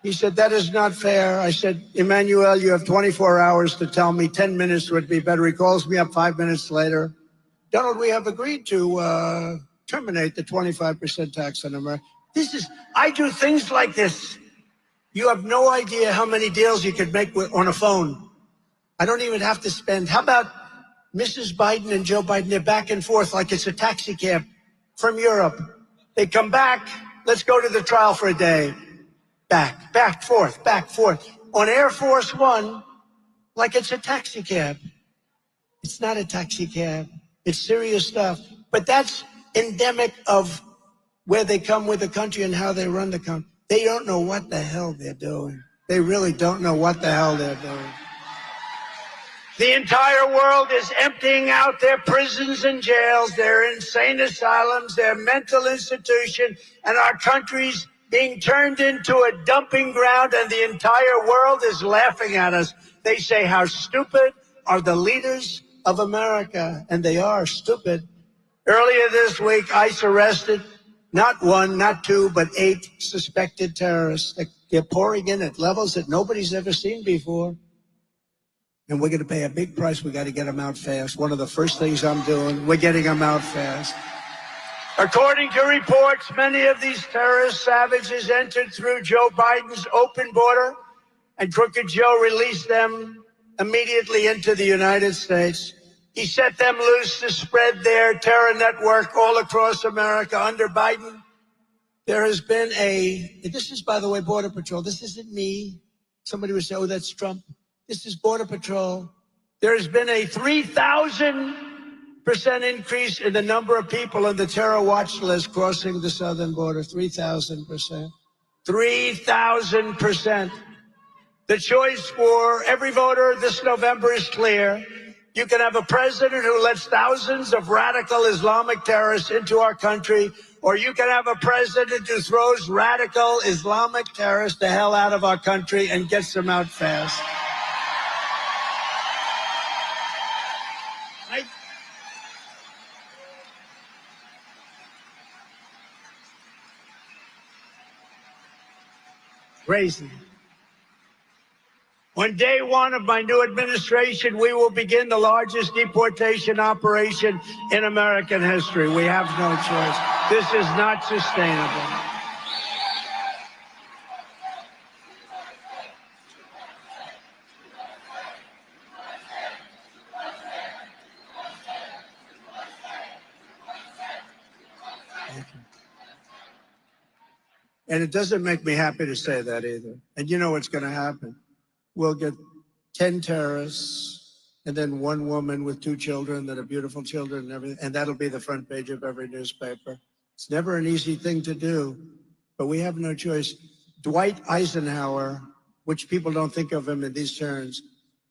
[SPEAKER 2] He said, that is not fair. I said, Emmanuel, you have 24 hours to tell me. 10 minutes would be better. He calls me up 5 minutes later. Donald, we have agreed to terminate the 25% tax on America. I do things like this. You have no idea how many deals you could make on a phone. I don't even have to spend. How about Mrs. Biden and Joe Biden? They're back and forth like it's a taxi cab from Europe. They come back. Let's go to the trial for a day. Back, forth. On Air Force One, like it's a taxi cab. It's not a taxi cab. It's serious stuff. But that's endemic of where they come with the country and how they run the country. They don't know what the hell they're doing. They really don't know what the hell they're doing. The entire world is emptying out their prisons and jails, their insane asylums, their mental institution, and our country's being turned into a dumping ground, and the entire world is laughing at us. They say, how stupid are the leaders of America? And they are stupid. Earlier this week, ICE arrested not one, not two, but 8 suspected terrorists. They're pouring in at levels that nobody's ever seen before. And we're going to pay a big price. We got to get them out fast. One of the first things I'm doing, we're getting them out fast. According to reports, many of these terrorist savages entered through Joe Biden's open border, and Crooked Joe released them immediately into the United States. He set them loose to spread their terror network all across America. Under Biden, there has been this is, by the way, Border Patrol. This isn't me. Somebody would say, oh, that's Trump. This is Border Patrol. There has been a 3,000% increase in the number of people on the terror watch list crossing the southern border. 3,000%. 3,000%. The choice for every voter this November is clear. You can have a president who lets thousands of radical Islamic terrorists into our country, or you can have a president who throws radical Islamic terrorists the hell out of our country and gets them out fast. Crazy. On day one of my new administration, we will begin the largest deportation operation in American history. We have no choice. This is not sustainable. And it doesn't make me happy to say that either. And you know what's going to happen. We'll get 10 terrorists and then 1 woman with 2 children that are beautiful children and everything. And that'll be the front page of every newspaper. It's never an easy thing to do, but we have no choice. Dwight Eisenhower, which people don't think of him in these terms,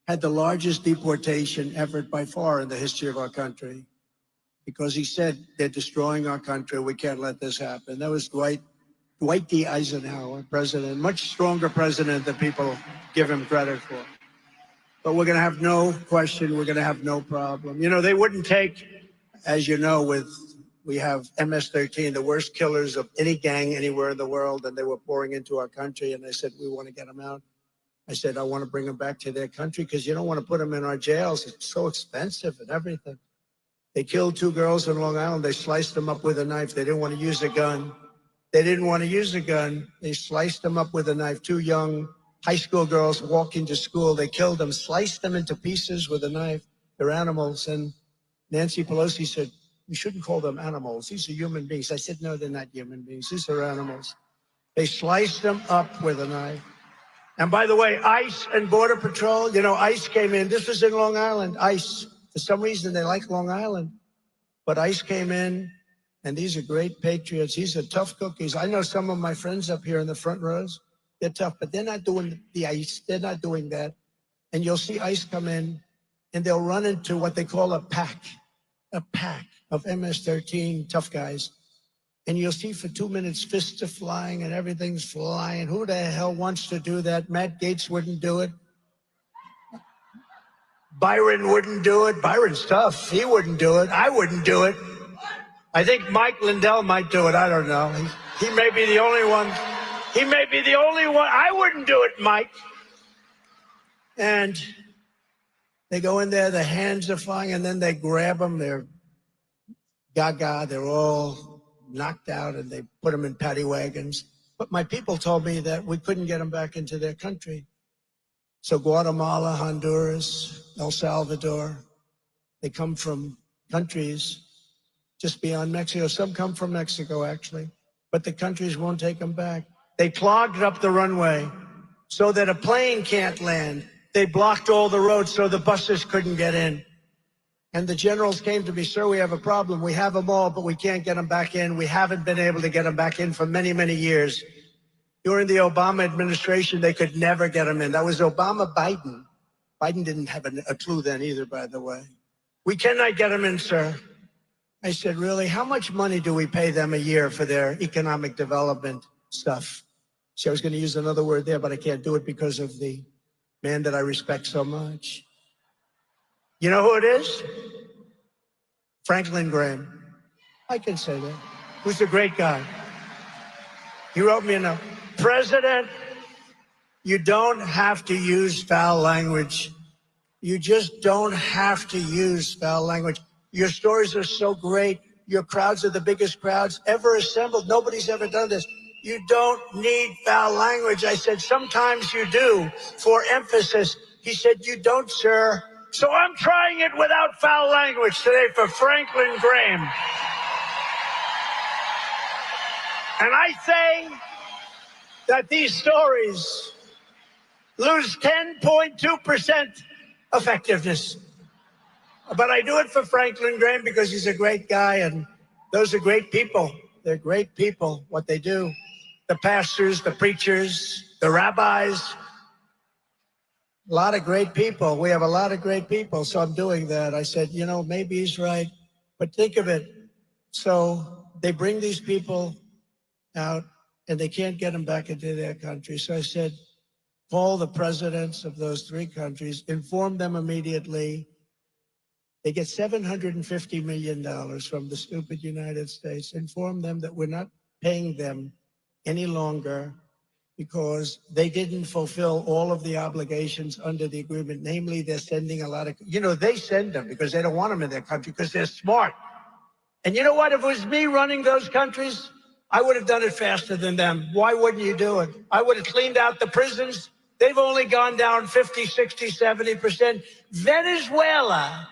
[SPEAKER 2] had the largest deportation effort by far in the history of our country, because he said, they're destroying our country. We can't let this happen. That was Dwight D. Eisenhower, president, much stronger president than people give him credit for. But we're going to have no question. We're going to have no problem. You know, they wouldn't take, as you know, we have MS-13, the worst killers of any gang anywhere in the world, and they were pouring into our country, and they said, we want to get them out. I said, I want to bring them back to their country because you don't want to put them in our jails. It's so expensive and everything. They killed 2 girls in Long Island. They sliced them up with a knife. They didn't want to use a gun. They didn't want to use a gun. They sliced them up with a knife. 2 young high school girls walking to school. They killed them, sliced them into pieces with a knife. They're animals. And Nancy Pelosi said, we shouldn't call them animals. These are human beings. I said, no, they're not human beings. These are animals. They sliced them up with a knife. And by the way, ICE and Border Patrol, you know, ICE came in. This was in Long Island. ICE, for some reason, they like Long Island. But ICE came in. And these are great patriots. These are tough cookies. I know some of my friends up here in the front rows. They're tough, but they're not doing the ICE. They're not doing that. And you'll see ICE come in, and they'll run into what they call a pack of MS-13 tough guys. And you'll see for 2 minutes, fists are flying and everything's flying. Who the hell wants to do that? Matt Gaetz wouldn't do it. Byron wouldn't do it. Byron's tough. He wouldn't do it. I wouldn't do it. I think Mike Lindell might do it. I don't know. He may be the only one. He may be the only one. I wouldn't do it, Mike. And they go in there, the hands are flying, and then they grab them. They're gaga. They're all knocked out, and they put them in paddy wagons. But my people told me that we couldn't get them back into their country. So Guatemala, Honduras, El Salvador, they come from countries just beyond Mexico. Some come from Mexico, actually, but the countries won't take them back. They clogged up the runway so that a plane can't land. They blocked all the roads so the buses couldn't get in. And the generals came to me, sir, we have a problem. We have them all, but we can't get them back in. We haven't been able to get them back in for many, many years. During the Obama administration, they could never get them in. That was Obama-Biden. Biden didn't have a clue then either, by the way. We cannot get them in, sir. I said, really? How much money do we pay them a year for their economic development stuff? See, I was going to use another word there, but I can't do it because of the man that I respect so much. You know who it is? Franklin Graham. I can say that. Who's a great guy. He wrote me a note. President, you don't have to use foul language. You just don't have to use foul language. Your stories are so great. Your crowds are the biggest crowds ever assembled. Nobody's ever done this. You don't need foul language. I said, sometimes you do for emphasis. He said, you don't, sir. So I'm trying it without foul language today for Franklin Graham. And I say that these stories lose 10.2% effectiveness. But I do it for Franklin Graham because he's a great guy, and those are great people. They're great people, what they do. The pastors, the preachers, the rabbis, a lot of great people. We have a lot of great people, so I'm doing that. I said, you know, maybe he's right, but think of it. So they bring these people out, and they can't get them back into their country. So I said, call the presidents of those three countries, inform them immediately. They get $750 million from the stupid United States. Inform them that we're not paying them any longer because they didn't fulfill all of the obligations under the agreement. Namely, they're sending a lot of, you know, they send them because they don't want them in their country because they're smart. And you know what? If it was me running those countries, I would have done it faster than them. Why wouldn't you do it? I would have cleaned out the prisons. They've only gone down 50, 60, 70%. Venezuela,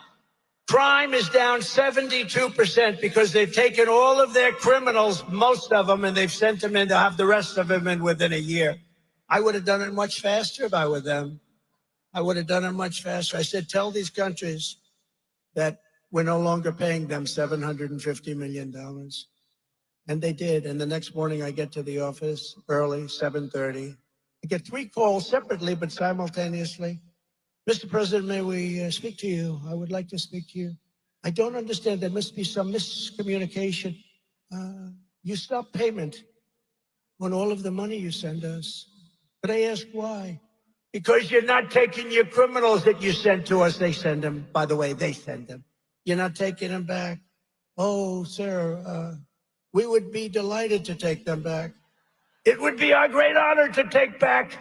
[SPEAKER 2] crime is down 72% because they've taken all of their criminals, most of them, and they've sent them in to have the rest of them in within a year. I would have done it much faster if I were them. I would have done it much faster. I said, tell these countries that we're no longer paying them $750 million. And they did. And the next morning I get to the office early, 7:30. I get 3 calls separately, but simultaneously. Mr. President, may we speak to you? I would like to speak to you. I don't understand. There must be some miscommunication. You stop payment on all of the money you send us. But I ask why? Because you're not taking your criminals that you sent to us. They send them. By the way, they send them. You're not taking them back. Oh, sir, we would be delighted to take them back. It would be our great honor to take back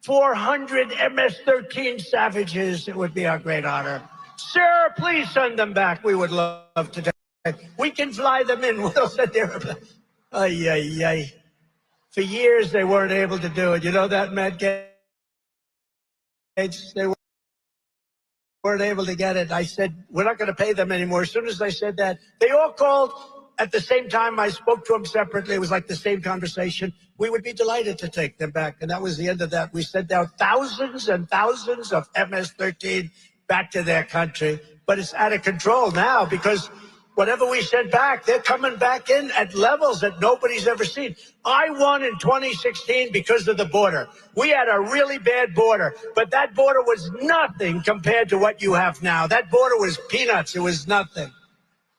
[SPEAKER 2] 400 MS-13 savages. It would be our great honor. Sir, please send them back. We would love to take. We can fly them in. We'll send airplanes. Ay, ay, ay. For years, they weren't able to do it. You know that, Matt Gaetz? They weren't able to get it. I said, we're not going to pay them anymore. As soon as I said that, they all called. At the same time, I spoke to them separately. It was like the same conversation. We would be delighted to take them back. And that was the end of that. We sent out thousands and thousands of MS-13 back to their country. But it's out of control now because whatever we sent back, they're coming back in at levels that nobody's ever seen. I won in 2016 because of the border. We had a really bad border, but that border was nothing compared to what you have now. That border was peanuts. It was nothing.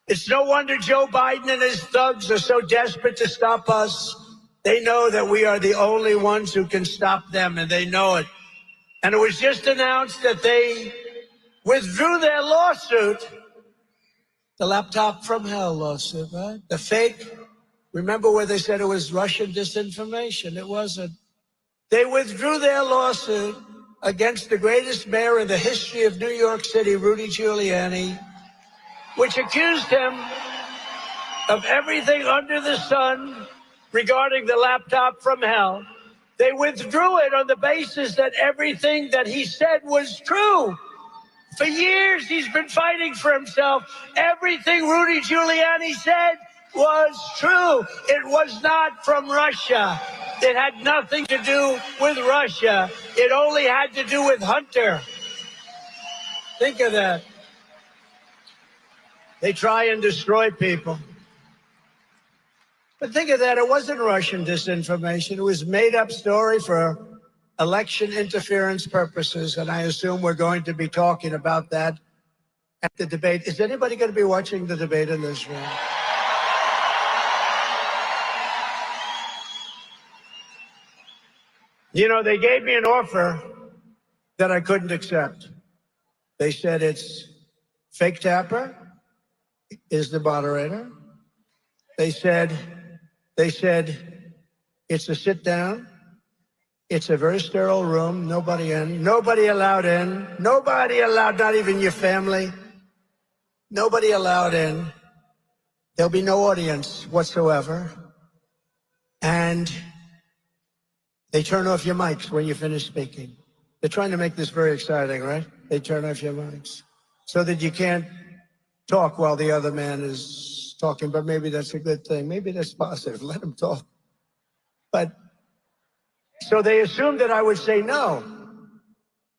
[SPEAKER 2] It's no wonder Joe Biden and his thugs are so desperate to stop us. They know that we are the only ones who can stop them, and they know it. And it was just announced that they withdrew their lawsuit, the laptop from hell lawsuit, right? The fake. Remember where they said it was Russian disinformation? It wasn't. They withdrew their lawsuit against the greatest mayor in the history of New York City, Rudy Giuliani, which accused him of everything under the sun regarding the laptop from hell. They withdrew it on the basis that everything that he said was true. For years, he's been fighting for himself. Everything Rudy Giuliani said was true. It was not from Russia. It had nothing to do with Russia. It only had to do with Hunter. Think of that. They try and destroy people. But think of that. It wasn't Russian disinformation. It was made-up story for election interference purposes, and I assume we're going to be talking about that at the debate. Is anybody going to be watching the debate in this room? You know, they gave me an offer that I couldn't accept. They said it's fake Tapper is the moderator. They said it's a sit down. It's a very sterile room, nobody in, nobody allowed in, nobody allowed, not even your family, nobody allowed in. There'll be no audience whatsoever. And they turn off your mics when you finish speaking. They're trying to make this very exciting, right? They turn off your mics so that you can't talk while the other man is talking, but maybe that's a good thing. Maybe that's positive. Let him talk. But so they assumed that I would say no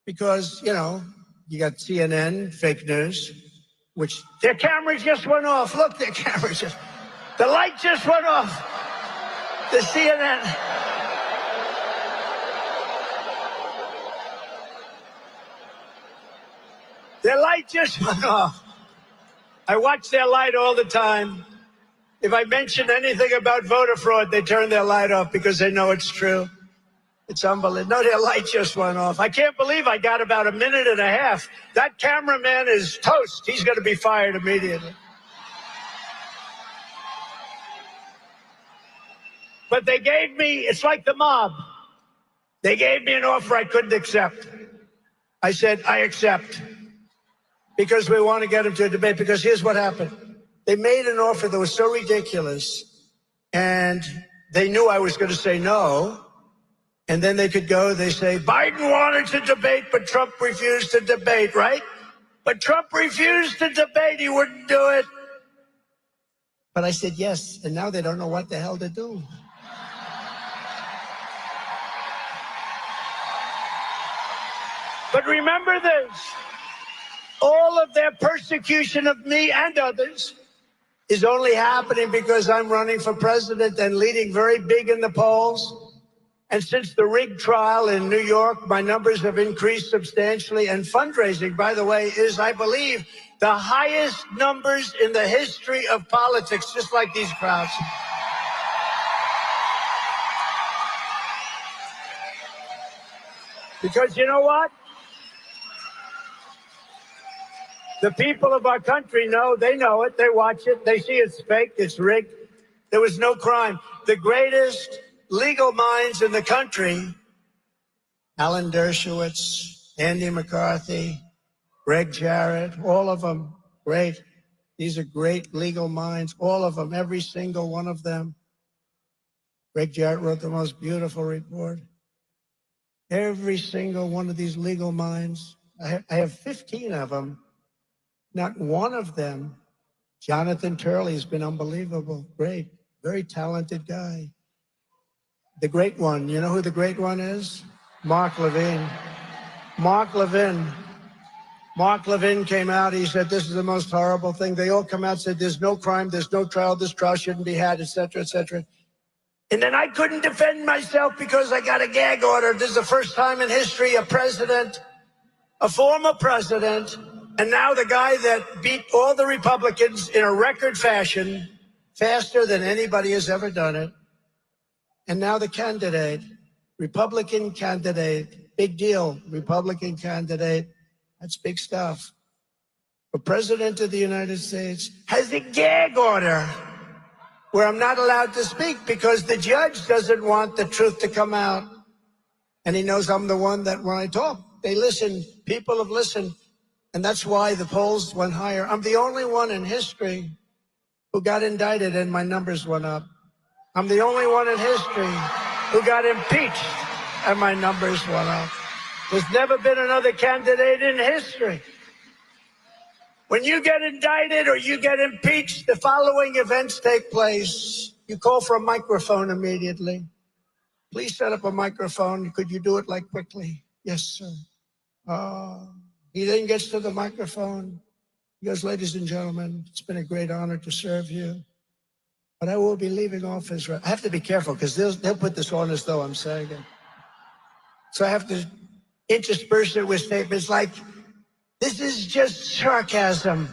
[SPEAKER 2] because, you know, you got CNN, fake news, which their camera just went off. Look, their camera just, the light just went off. The CNN. Their light just went off. I watch their light all the time. If I mention anything about voter fraud, they turn their light off because they know it's true. It's unbelievable. No, their light just went off. I can't believe I got about a minute and a half. That cameraman is toast. He's going to be fired immediately. But they gave me, it's like the mob. They gave me an offer I couldn't accept. I said, I accept. Because we want to get him to a debate. Because here's what happened. They made an offer that was so ridiculous. And they knew I was going to say no. And then they could go, they say, Biden wanted to debate, but Trump refused to debate, right? But Trump refused to debate. He wouldn't do it. But I said yes. And now they don't know what the hell to do. But remember this. All of their persecution of me and others is only happening because I'm running for president and leading very big in the polls. And since the rigged trial in New York, my numbers have increased substantially. And fundraising, by the way, is, I believe, the highest numbers in the history of politics, just like these crowds. Because you know what? The people of our country know, they know it, they watch it, they see it's fake, it's rigged. There was no crime. The greatest legal minds in the country, Alan Dershowitz, Andy McCarthy, Greg Jarrett, all of them, great. These are great legal minds, all of them, every single one of them. Greg Jarrett wrote the most beautiful report. Every single one of these legal minds, I have 15 of them. Not one of them. Jonathan Turley has been unbelievable, great, very talented guy. The great one, you know who the great one is? Mark Levin. Mark Levin came out, he said, this is the most horrible thing. They all come out and said, there's no crime, there's no trial, this trial shouldn't be had, et cetera, et cetera. And then I couldn't defend myself because I got a gag order. This is the first time in history a president, a former president, and now the guy that beat all the Republicans in a record fashion, faster than anybody has ever done it. And now the candidate, Republican candidate, big deal, Republican candidate, that's big stuff. The President of the United States has a gag order where I'm not allowed to speak because the judge doesn't want the truth to come out. And he knows I'm the one that when I talk, they listen, people have listened. And that's why the polls went higher. I'm the only one in history who got indicted and my numbers went up. I'm the only one in history who got impeached and my numbers went up. There's never been another candidate in history. When you get indicted or you get impeached, the following events take place. You call for a microphone immediately. Please set up a microphone. Could you do it like quickly? Yes, sir. He then gets to the microphone. He goes, ladies and gentlemen, it's been a great honor to serve you, but I will be leaving office. I have to be careful because they'll put this on as though I'm saying it. So I have to intersperse it with statements like, this is just sarcasm.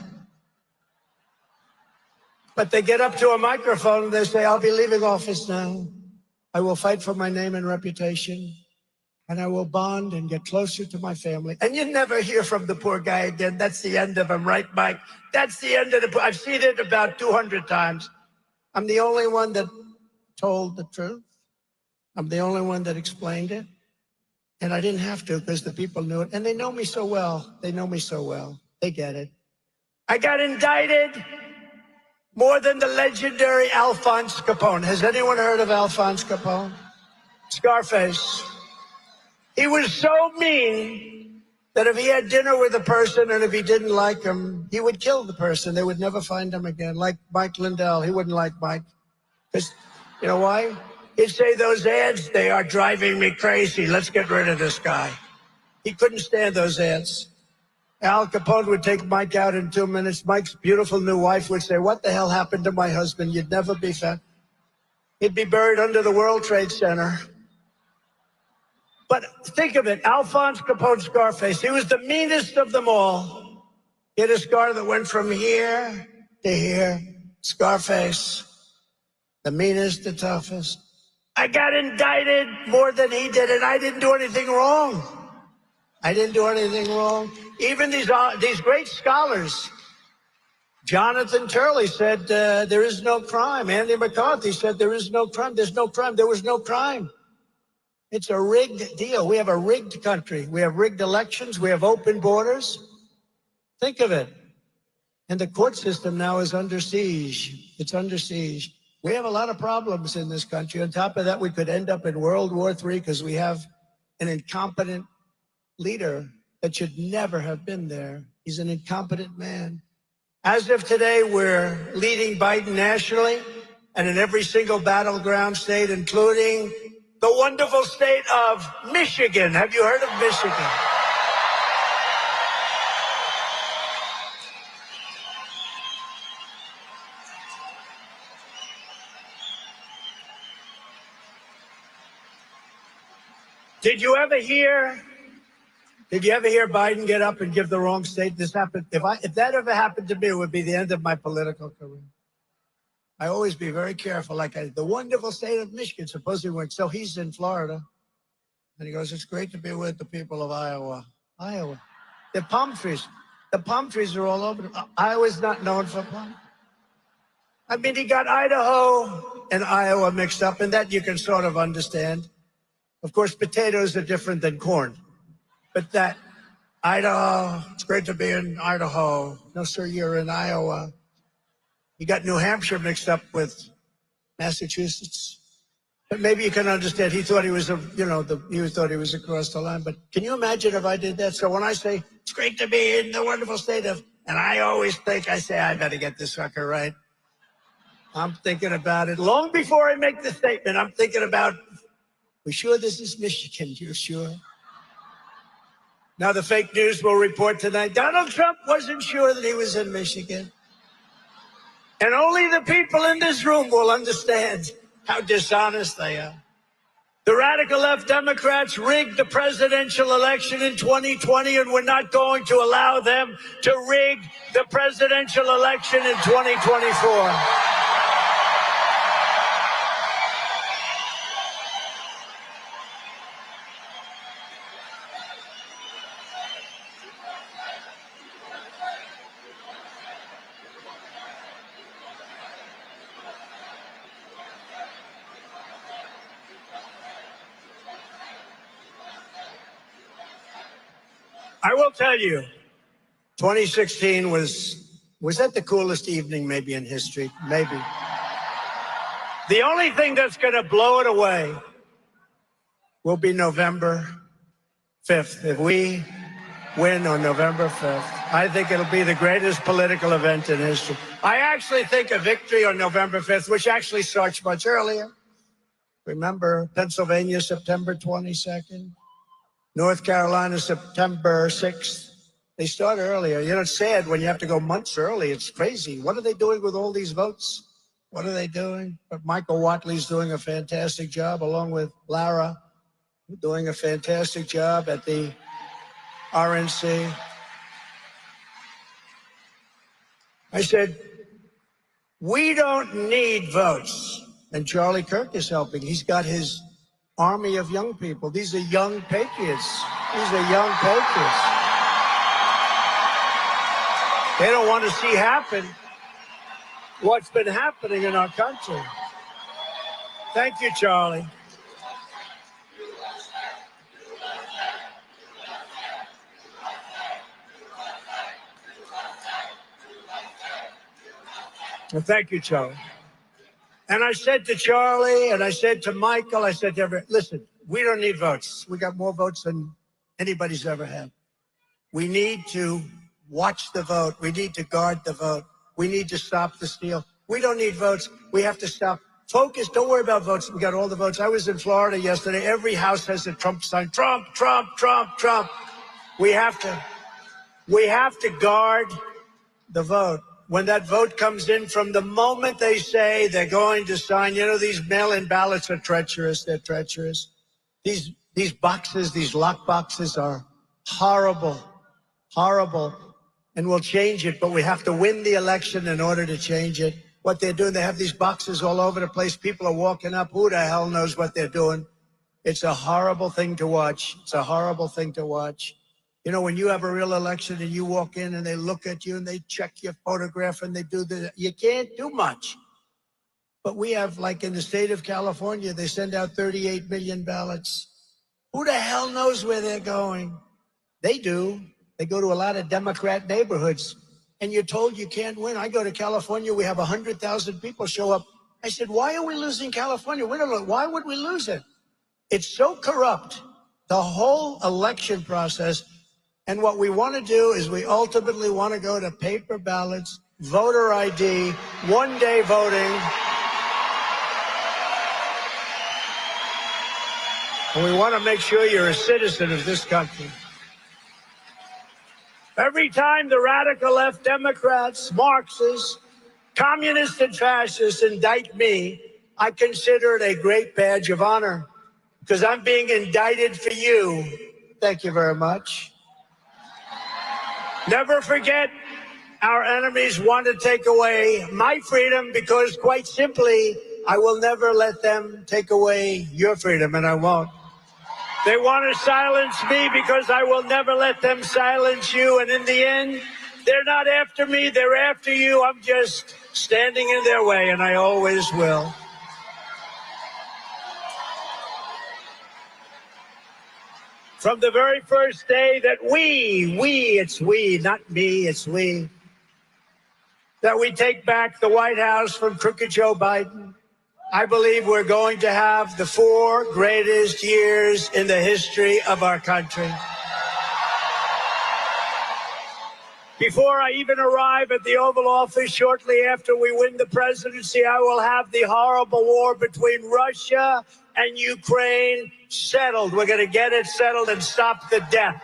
[SPEAKER 2] But they get up to a microphone and they say, I'll be leaving office now. I will fight for my name and reputation, and I will bond and get closer to my family. And you never hear from the poor guy again. That's the end of him, right, Mike? That's the end of the, I've seen it about 200 times. I'm the only one that told the truth. I'm the only one that explained it. And I didn't have to because the people knew it. And they know me so well. They know me so well. They get it. I got indicted more than the legendary Alphonse Capone. Has anyone heard of Alphonse Capone? Scarface. He was so mean that if he had dinner with a person and if he didn't like him, he would kill the person. They would never find him again. Like Mike Lindell. He wouldn't like Mike. Because, you know why? He'd say those ads, they are driving me crazy. Let's get rid of this guy. He couldn't stand those ads. Al Capone would take Mike out in 2 minutes. Mike's beautiful new wife would say, what the hell happened to my husband? You'd never be found. He'd be buried under the World Trade Center. But think of it, Alphonse Capone, Scarface, he was the meanest of them all. He had a scar that went from here to here. Scarface, the meanest, the toughest. I got indicted more than he did, and I didn't do anything wrong. I didn't do anything wrong. Even these great scholars, Jonathan Turley said there is no crime. Andy McCarthy said there is no crime. There's no crime. There was no crime. It's a rigged deal. We have a rigged country. We have rigged elections. We have open borders. Think of it. And the court system now is under siege. It's under siege. We have a lot of problems in this country. On top of that, we could end up in World War III because we have an incompetent leader that should never have been there. He's an incompetent man. As of today, we're leading Biden nationally and in every single battleground state, including the wonderful state of Michigan. Have you heard of Michigan? Did you ever hear Biden get up and give the wrong state? This happened. If that ever happened to me, it would be the end of my political career. I always be very careful. Like the wonderful state of Michigan, supposedly, so he's in Florida. And he goes, it's great to be with the people of Iowa. Iowa. The palm trees. The palm trees are all over. Iowa's not known for palm. I mean, he got Idaho and Iowa mixed up, and that you can sort of understand. Of course, potatoes are different than corn. But that, Idaho, it's great to be in Idaho. No, sir, you're in Iowa. You got New Hampshire mixed up with Massachusetts. But maybe you can understand. He thought he was he thought he was across the line. But can you imagine if I did that? So when I say it's great to be in the wonderful state of, and I always think, I say, I better get this sucker right. I'm thinking about it long before I make the statement. I'm thinking about, we sure this is Michigan? You're sure? Now the fake news will report tonight, Donald Trump wasn't sure that he was in Michigan. And only the people in this room will understand how dishonest they are. The radical left Democrats rigged the presidential election in 2020, and we're not going to allow them to rig the presidential election in 2024. I will tell you, 2016 was Was that the coolest evening maybe in history? Maybe. The only thing that's going to blow it away will be November 5th. If we win on November 5th, I think it'll be the greatest political event in history. I actually think a victory on November 5th, which actually starts much earlier. Remember, Pennsylvania, September 22nd. North Carolina, September 6th. They start earlier. You know, it's sad when you have to go months early. It's crazy. What are they doing with all these votes? What are they doing? But Michael Watley's doing a fantastic job, along with Lara, doing a fantastic job at the RNC. I said, we don't need votes. And Charlie Kirk is helping. He's got his army of young people. These are young patriots. These are young patriots. They don't want to see happen what's been happening in our country. Thank you, Charlie. Well, thank you, Charlie. And I said to Charlie, and I said to Michael, I said to everyone, listen, we don't need votes. We got more votes than anybody's ever had. We need to watch the vote. We need to guard the vote. We need to stop the steal. We don't need votes. We have to stop. Focus. Don't worry about votes. We got all the votes. I was in Florida yesterday. Every house has a Trump sign. Trump, Trump, Trump, Trump. We have to guard the vote. When that vote comes in, from the moment they say they're going to sign, you know, these mail-in ballots are treacherous. They're treacherous. These boxes, these lock boxes are horrible, horrible. And we'll change it, but we have to win the election in order to change it. What they're doing, they have these boxes all over the place. People are walking up. Who the hell knows what they're doing? It's a horrible thing to watch. It's a horrible thing to watch. You know, when you have a real election and you walk in and they look at you and they check your photograph and they do you can't do much. But we have, like in the state of California, they send out 38 million ballots. Who the hell knows where they're going? They do. They go to a lot of Democrat neighborhoods, and you're told you can't win. I go to California, we have 100,000 people show up. I said, why are we losing California? Why would we lose it? It's so corrupt, the whole election process. And what we want to do is we ultimately want to go to paper ballots, voter ID, one-day voting. And we want to make sure you're a citizen of this country. Every time the radical left Democrats, Marxists, communists, and fascists indict me, I consider it a great badge of honor because I'm being indicted for you. Thank you very much. Never forget, our enemies want to take away my freedom because, quite simply, I will never let them take away your freedom, and I won't. They want to silence me because I will never let them silence you. And in the end, they're not after me. They're after you. I'm just standing in their way, and I always will. From the very first day that it's we, not me, it's we, that we take back the White House from crooked Joe Biden, I believe we're going to have the 4 greatest years in the history of our country. Before I even arrive at the Oval Office shortly after we win the presidency, I will have the horrible war between Russia and Ukraine settled. We're going to get it settled and stop the death.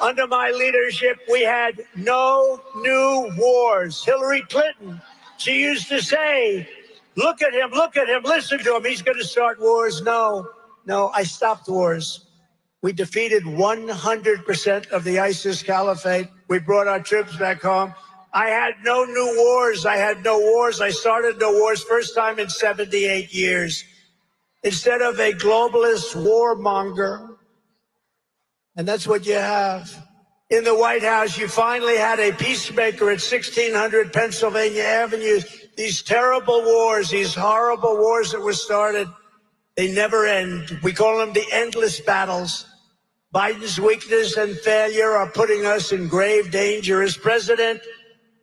[SPEAKER 2] Under my leadership, we had no new wars. Hillary Clinton, she used to say, look at him, listen to him. He's going to start wars. No, I stopped wars. We defeated 100% of the ISIS caliphate. We brought our troops back home. I had no new wars. I started no wars, first time in 78 years. Instead of a globalist warmonger, and that's what you have. In the White House, you finally had a peacemaker at 1600 Pennsylvania Avenue. These terrible wars, these horrible wars that were started, they never end. We call them the endless battles. Biden's weakness and failure are putting us in grave danger. As president,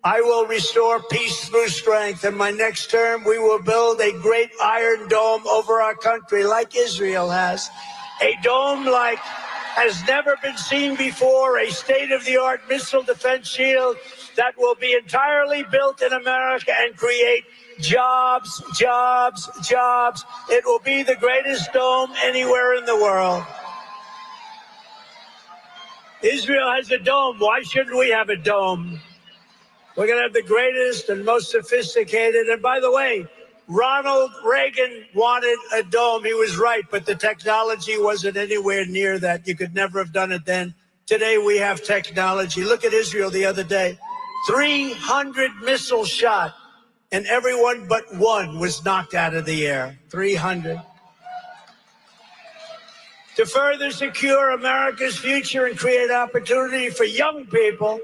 [SPEAKER 2] I will restore peace through strength. In my next term, we will build a great iron dome over our country like Israel has. A dome like has never been seen before, a state-of-the-art missile defense shield that will be entirely built in America and create jobs, jobs, jobs. It will be the greatest dome anywhere in the world. Israel has a dome. Why shouldn't we have a dome? We're going to have the greatest and most sophisticated. And by the way, Ronald Reagan wanted a dome. He was right, but the technology wasn't anywhere near that. You could never have done it then. Today, we have technology. Look at Israel the other day. 300 missiles shot, and everyone but one was knocked out of the air. 300. To further secure America's future and create opportunity for young people,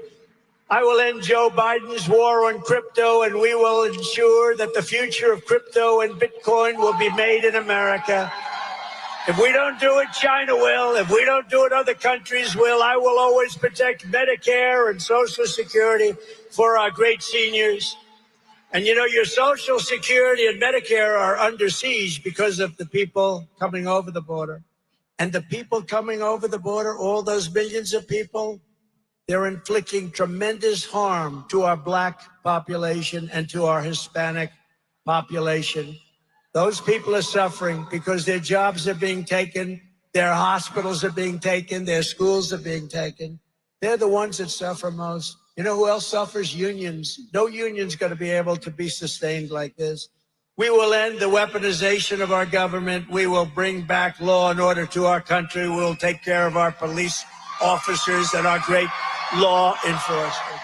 [SPEAKER 2] I will end Joe Biden's war on crypto, and we will ensure that the future of crypto and Bitcoin will be made in America. If we don't do it, China will. If we don't do it, other countries will. I will always protect Medicare and Social Security for our great seniors. And you know, your Social Security and Medicare are under siege because of the people coming over the border. And the people coming over the border, all those millions of people, they're inflicting tremendous harm to our Black population and to our Hispanic population. Those people are suffering because their jobs are being taken, their hospitals are being taken, their schools are being taken. They're the ones that suffer most. You know who else suffers? Unions. No union's going to be able to be sustained like this. We will end the weaponization of our government. We will bring back law and order to our country. We will take care of our police officers and our great law enforcement.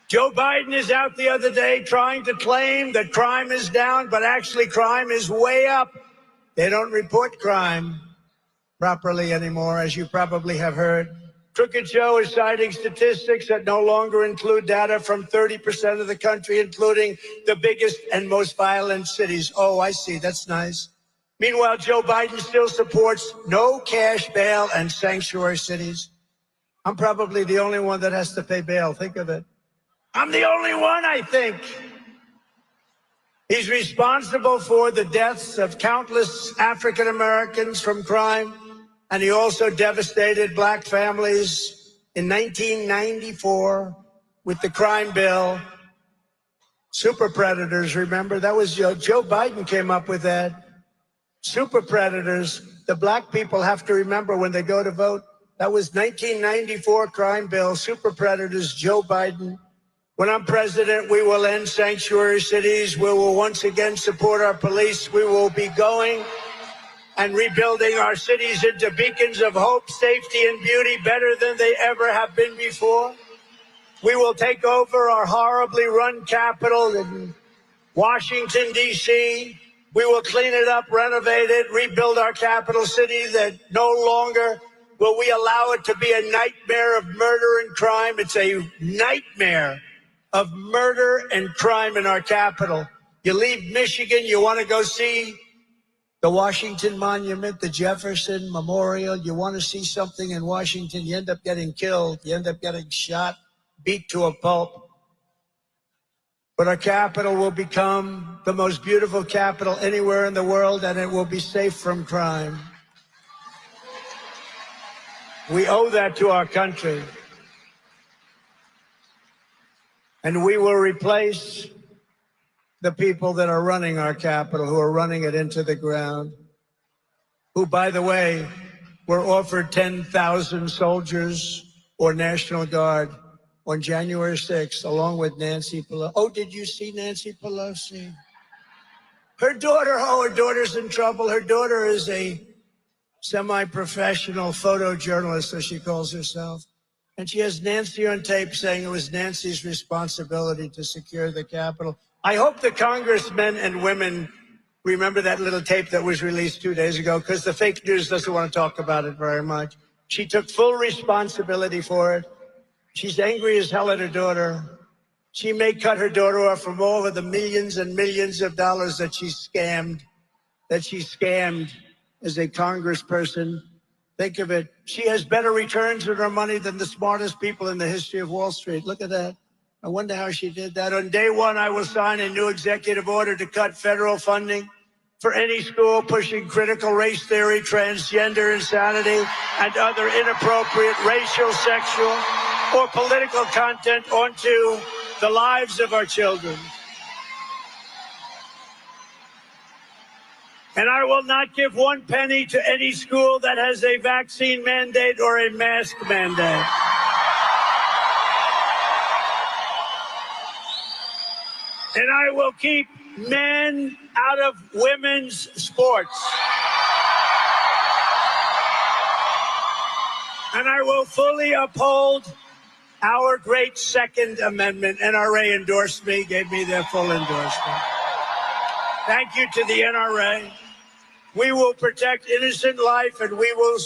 [SPEAKER 2] Joe Biden is out the other day trying to claim that crime is down, but actually crime is way up. They don't report crime properly anymore, as you probably have heard. Crooked Joe is citing statistics that no longer include data from 30% of the country, including the biggest and most violent cities. Oh, I see. That's nice. Meanwhile, Joe Biden still supports no cash bail and sanctuary cities. I'm probably the only one that has to pay bail. Think of it. I'm the only one, I think. He's responsible for the deaths of countless African Americans from crime, and he also devastated Black families in 1994 with the crime bill. Super predators, remember? That was Joe Biden came up with that. Super predators. The Black people have to remember when they go to vote. That was 1994 crime bill. Super predators, Joe Biden. When I'm president, we will end sanctuary cities. We will once again support our police. We will be going and rebuilding our cities into beacons of hope, safety, and beauty better than they ever have been before. We will take over our horribly run capital in Washington, D.C. We will clean it up, renovate it, rebuild our capital city that no longer will we allow it to be a nightmare of murder and crime. It's a nightmare of murder and crime in our capital. You leave Michigan, you want to go see the Washington Monument, the Jefferson Memorial. You want to see something in Washington, you end up getting killed. You end up getting shot, beat to a pulp. But our capital will become the most beautiful capital anywhere in the world, and it will be safe from crime. We owe that to our country. And we will replace the people that are running our capital, who are running it into the ground, who, by the way, were offered 10,000 soldiers or National Guard on January 6th, along with Nancy Pelosi. Oh, did you see Nancy Pelosi? Her daughter's in trouble. Her daughter is a semi-professional photojournalist, so she calls herself. And she has Nancy on tape saying it was Nancy's responsibility to secure the Capitol. I hope the congressmen and women remember that little tape that was released 2 days ago, because the fake news doesn't want to talk about it very much. She took full responsibility for it. She's angry as hell at her daughter. She may cut her daughter off from all of the millions and millions of dollars that she scammed as a congressperson. Think of it. She has better returns on her money than the smartest people in the history of Wall Street. Look at that. I wonder how she did that. On day one, I will sign a new executive order to cut federal funding for any school pushing critical race theory, transgender insanity, and other inappropriate racial, sexual, or political content onto the lives of our children. And I will not give 1 penny to any school that has a vaccine mandate or a mask mandate. And I will keep men out of women's sports. And I will fully uphold our great Second Amendment. NRA endorsed me, gave me their full endorsement. Thank you to the NRA. We will protect innocent life, and we will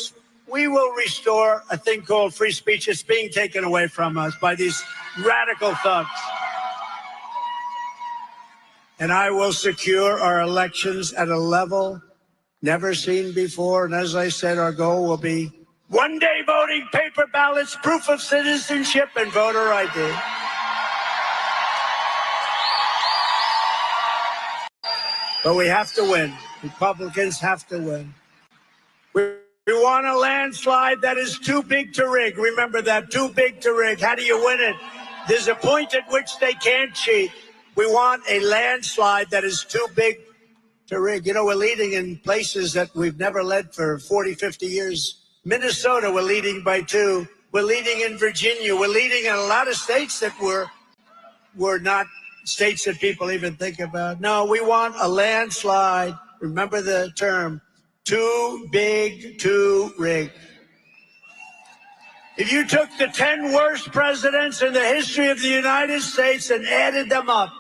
[SPEAKER 2] restore a thing called free speech. It's being taken away from us by these radical thugs. And I will secure our elections at a level never seen before. And as I said, our goal will be one-day voting, paper ballots, proof of citizenship, and voter ID. But we have to win. Republicans have to win. We want a landslide that is too big to rig. Remember that, too big to rig. How do you win it? There's a point at which they can't cheat. We want a landslide that is too big to rig. You know, we're leading in places that we've never led for 40, 50 years. Minnesota, we're leading by 2. We're leading in Virginia. We're leading in a lot of states that were not states that people even think about. No, we want a landslide. Remember the term, too big to rig. If you took the 10 worst presidents in the history of the United States and added them up,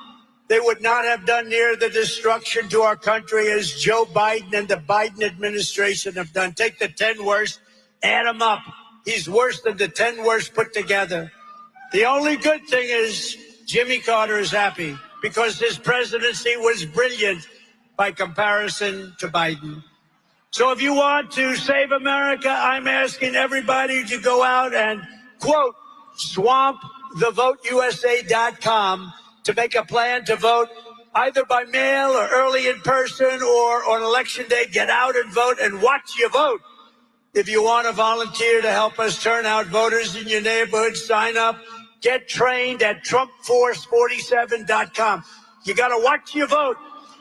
[SPEAKER 2] they would not have done near the destruction to our country as Joe Biden and the Biden administration have done. Take the 10 worst, add them up. He's worse than the 10 worst put together. The only good thing is Jimmy Carter is happy because his presidency was brilliant by comparison to Biden. So if you want to save America, I'm asking everybody to go out and, quote, swamp thevoteusa.com to make a plan to vote either by mail or early in person or on election day. Get out and vote and watch you vote. If you want to volunteer to help us turn out voters in your neighborhood, sign up. Get trained at TrumpForce47.com. You got to watch your vote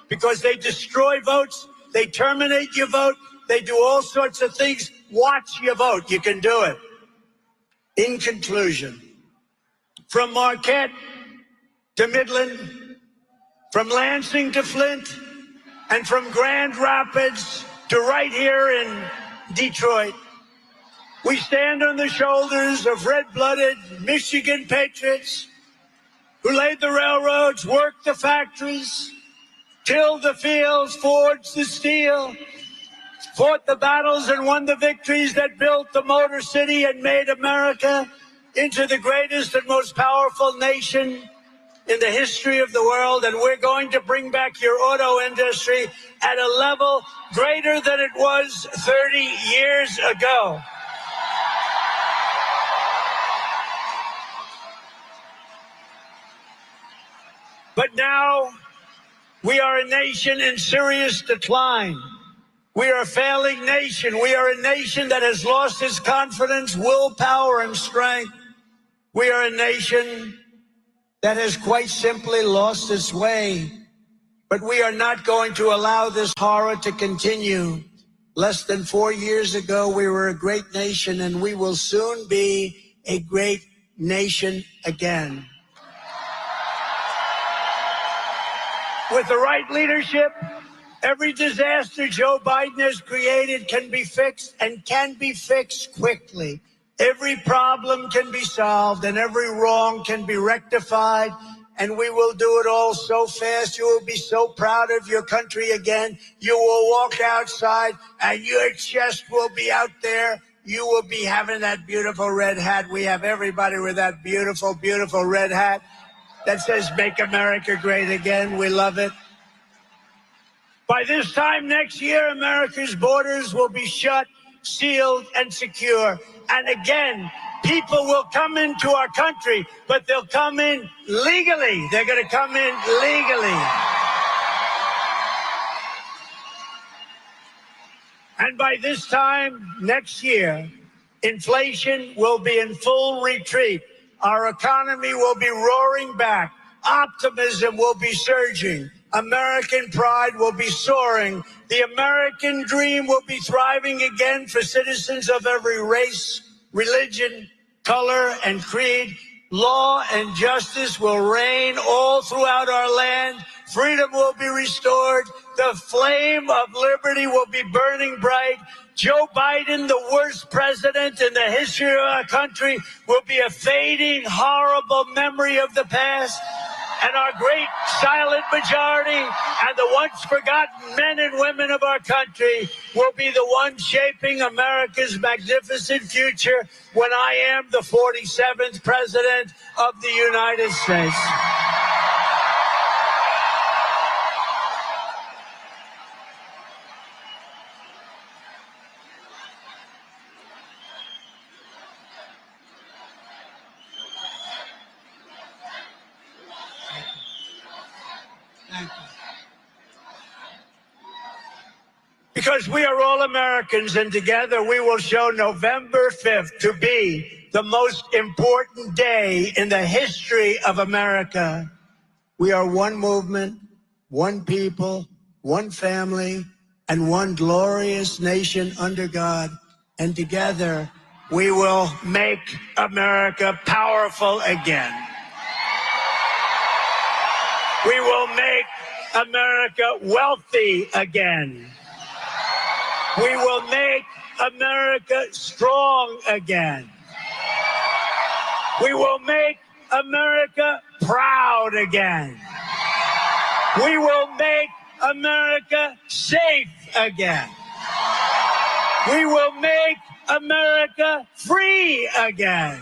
[SPEAKER 2] because they destroy votes. They terminate your vote. They do all sorts of things. Watch your vote. You can do it. In conclusion, from Marquette to Midland, from Lansing to Flint, and from Grand Rapids to right here in Detroit, we stand on the shoulders of red-blooded Michigan patriots who laid the railroads, worked the factories, tilled the fields, forged the steel, fought the battles and won the victories that built the Motor City and made America into the greatest and most powerful nation in the history of the world. And we're going to bring back your auto industry at a level greater than it was 30 years ago. But now we are a nation in serious decline. We are a failing nation. We are a nation that has lost its confidence, willpower, and strength. We are a nation that has quite simply lost its way. But we are not going to allow this horror to continue. Less than 4 years ago, we were a great nation, and we will soon be a great nation again. With the right leadership, every disaster Joe Biden has created can be fixed and can be fixed quickly. Every problem can be solved and every wrong can be rectified. And we will do it all so fast. You will be so proud of your country again. You will walk outside and your chest will be out there. You will be having that beautiful red hat. We have everybody with that beautiful, beautiful red hat that says, "Make America Great Again." We love it. By this time next year, America's borders will be shut sealed, and secure. And again, people will come into our country, but they'll come in legally. They're going to come in legally. And by this time next year, inflation will be in full retreat. Our economy will be roaring back. Optimism will be surging. American pride will be soaring. The American dream will be thriving again for citizens of every race, religion, color, and creed. Law and justice will reign all throughout our land. Freedom will be restored. The flame of liberty will be burning bright. Joe Biden, the worst president in the history of our country, will be a fading, horrible memory of the past. And our great silent majority and the once forgotten men and women of our country will be the ones shaping America's magnificent future when I am the 47th president of the United States. Because we are all Americans, and together we will show November 5th to be the most important day in the history of America. We are one movement, one people, one family, and one glorious nation under God. And together we will make America powerful again. We will make America wealthy again. We will make America strong again. We will make America proud again. We will make America safe again. We will make America free again.